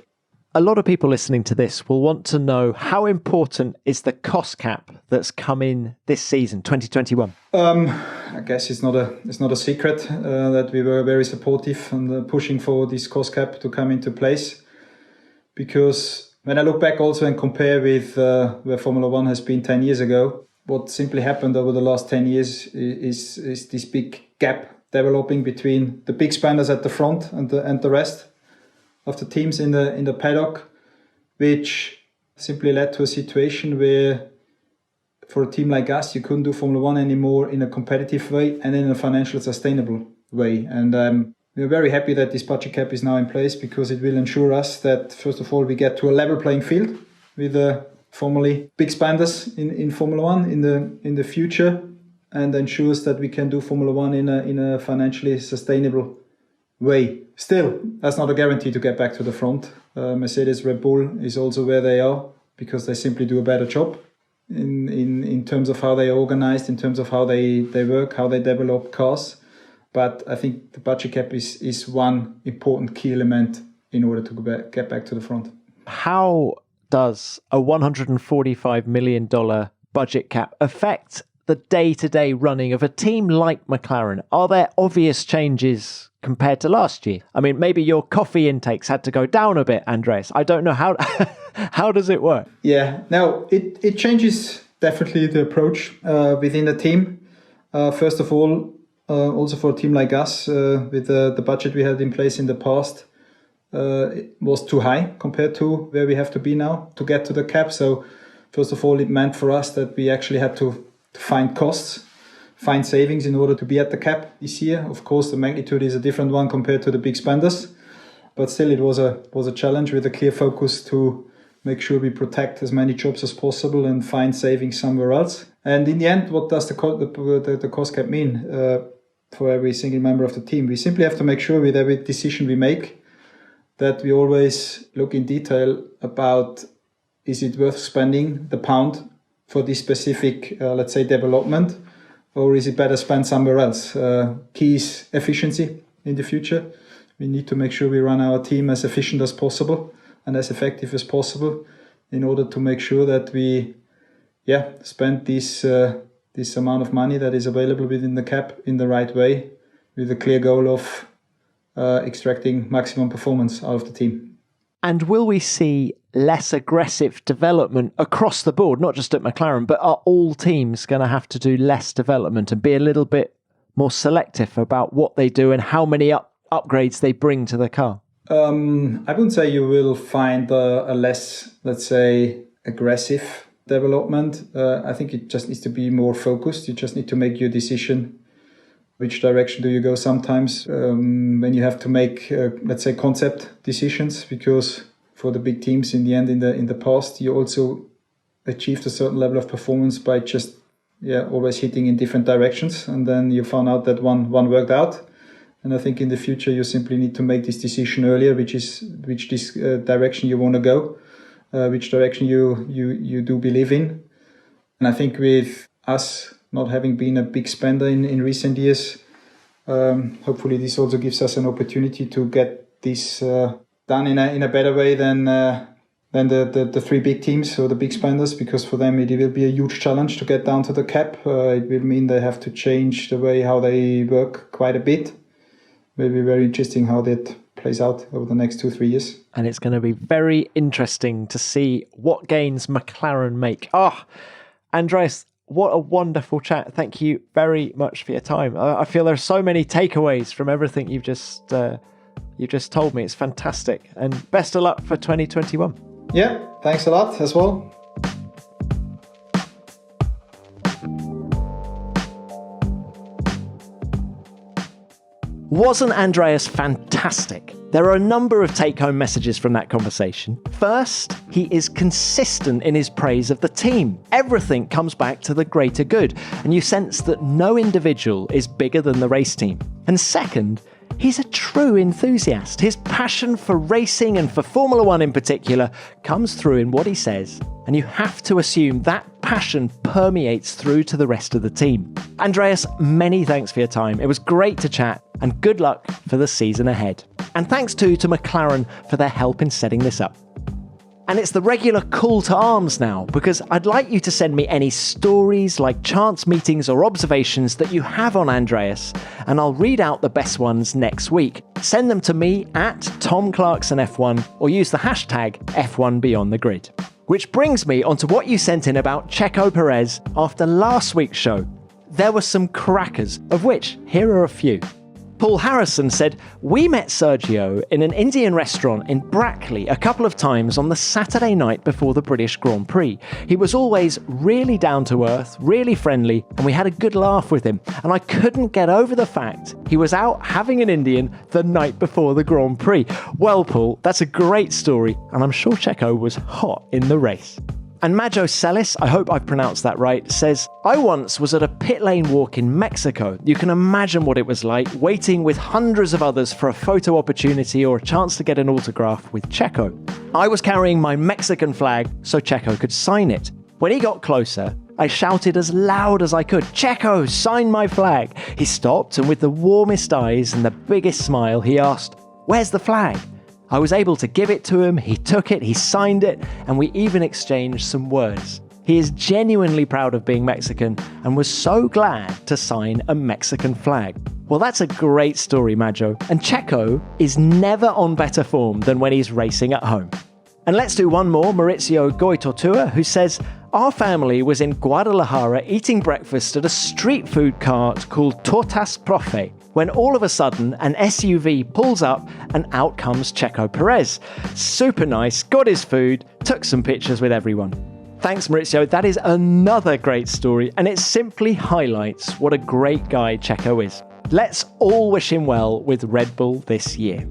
A lot of people listening to this will want to know, how important is the cost cap that's come in this season, 2021? I guess it's not a secret that we were very supportive and pushing for this cost cap to come into place. Because when I look back also and compare with where Formula One has been 10 years ago, what simply happened over the last 10 years is this big gap developing between the big spenders at the front and the rest of the teams in the paddock, which simply led to a situation where for a team like us, you couldn't do Formula One anymore in a competitive way and in a financially sustainable way. And we're very happy that this budget cap is now in place, because it will ensure us that, first of all, we get to a level playing field with the formerly big spenders in Formula One in the future, and ensures that we can do Formula One in a financially sustainable way. Still, that's not a guarantee to get back to the front. Mercedes, Red Bull is also where they are, because they simply do a better job in terms of how they are organized, in terms of how they work, how they develop cars. But I think the budget cap is one important key element in order to get back to the front. How does a $145 million budget cap affect the day-to-day running of a team like McLaren? Are there obvious changes compared to last year? I mean, maybe your coffee intakes had to go down a bit, Andreas. I don't know how. How does it work? Yeah, no, it changes definitely the approach within the team. First of all, also for a team like us, with the budget we had in place in the past, it was too high compared to where we have to be now to get to the cap. So first of all, it meant for us that we actually had to find costs, find savings in order to be at the cap this year. Of course, the magnitude is a different one compared to the big spenders, but still it was a challenge with a clear focus to make sure we protect as many jobs as possible and find savings somewhere else. And in the end, what does the cost cap mean for every single member of the team? We simply have to make sure with every decision we make that we always look in detail about is it worth spending the pound for this specific, let's say, development, or is it better spent somewhere else? Key is efficiency in the future. We need to make sure we run our team as efficient as possible and as effective as possible in order to make sure that we spend this amount of money that is available within the cap in the right way, with a clear goal of extracting maximum performance out of the team. And will we see less aggressive development across the board, not just at McLaren, but are all teams going to have to do less development and be a little bit more selective about what they do and how many upgrades they bring to the car? I wouldn't say you will find a less, let's say, aggressive development. I think it just needs to be more focused. You just need to make your decision. Which direction do you go sometimes when you have to make, let's say, concept decisions? Because for the big teams in the end, in the past, you also achieved a certain level of performance by just always hitting in different directions. And then you found out that one worked out. And I think in the future, you simply need to make this decision earlier, which direction you want to go, which direction you do believe in. And I think with us not having been a big spender in recent years, hopefully this also gives us an opportunity to get this done in a better way than the three big teams or the big spenders, because for them it will be a huge challenge to get down to the cap. It will mean they have to change the way how they work quite a bit. Will be very interesting how that plays out over the next 2-3 years. And it's going to be very interesting to see what gains McLaren make. Andreas, what a wonderful chat. Thank you very much for your time. I feel there are so many takeaways from everything you've just told me. It's fantastic. And best of luck for 2021. Yeah, thanks a lot as well. Wasn't Andreas fantastic? There are a number of take-home messages from that conversation. First, he is consistent in his praise of the team. Everything comes back to the greater good, and you sense that no individual is bigger than the race team. And second, he's a true enthusiast. His passion for racing and for Formula One in particular comes through in what he says, and you have to assume that passion permeates through to the rest of the team. Andreas, many thanks for your time. It was great to chat, and good luck for the season ahead. And thanks too to McLaren for their help in setting this up. And it's the regular call to arms now, because I'd like you to send me any stories like chance meetings or observations that you have on Andreas, and I'll read out the best ones next week. Send them to me at TomClarksonF1 or use the hashtag F1BeyondTheGrid. Which brings me onto what you sent in about Checo Perez after last week's show. There were some crackers, of which here are a few. Paul Harrison said, "We met Sergio in an Indian restaurant in Brackley a couple of times on the Saturday night before the British Grand Prix. He was always really down to earth, really friendly, and we had a good laugh with him. And I couldn't get over the fact he was out having an Indian the night before the Grand Prix." Well, Paul, that's a great story, and I'm sure Checo was hot in the race. And Majo Celis, I hope I've pronounced that right, says, "I once was at a pit lane walk in Mexico. You can imagine what it was like, waiting with hundreds of others for a photo opportunity or a chance to get an autograph with Checo. I was carrying my Mexican flag so Checo could sign it. When he got closer, I shouted as loud as I could, 'Checo, sign my flag!' He stopped, and with the warmest eyes and the biggest smile, he asked, 'Where's the flag?' I was able to give it to him, he took it, he signed it, and we even exchanged some words. He is genuinely proud of being Mexican and was so glad to sign a Mexican flag." Well, that's a great story, Majo. And Checo is never on better form than when he's racing at home. And let's do one more, Maurizio Goitortua, who says, "Our family was in Guadalajara eating breakfast at a street food cart called Tortas Profe, when all of a sudden an SUV pulls up and out comes Checo Perez. Super nice, got his food, took some pictures with everyone." Thanks, Maurizio. That is another great story, and it simply highlights what a great guy Checo is. Let's all wish him well with Red Bull this year.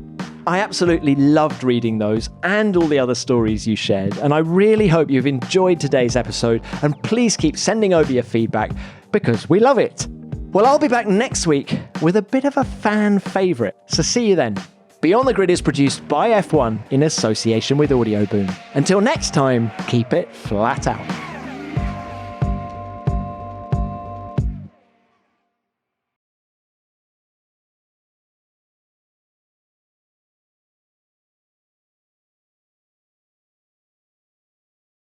I absolutely loved reading those and all the other stories you shared, and I really hope you've enjoyed today's episode, and please keep sending over your feedback because we love it. Well, I'll be back next week with a bit of a fan favourite, so see you then. Beyond the Grid is produced by F1 in association with Audio Boom. Until next time, keep it flat out.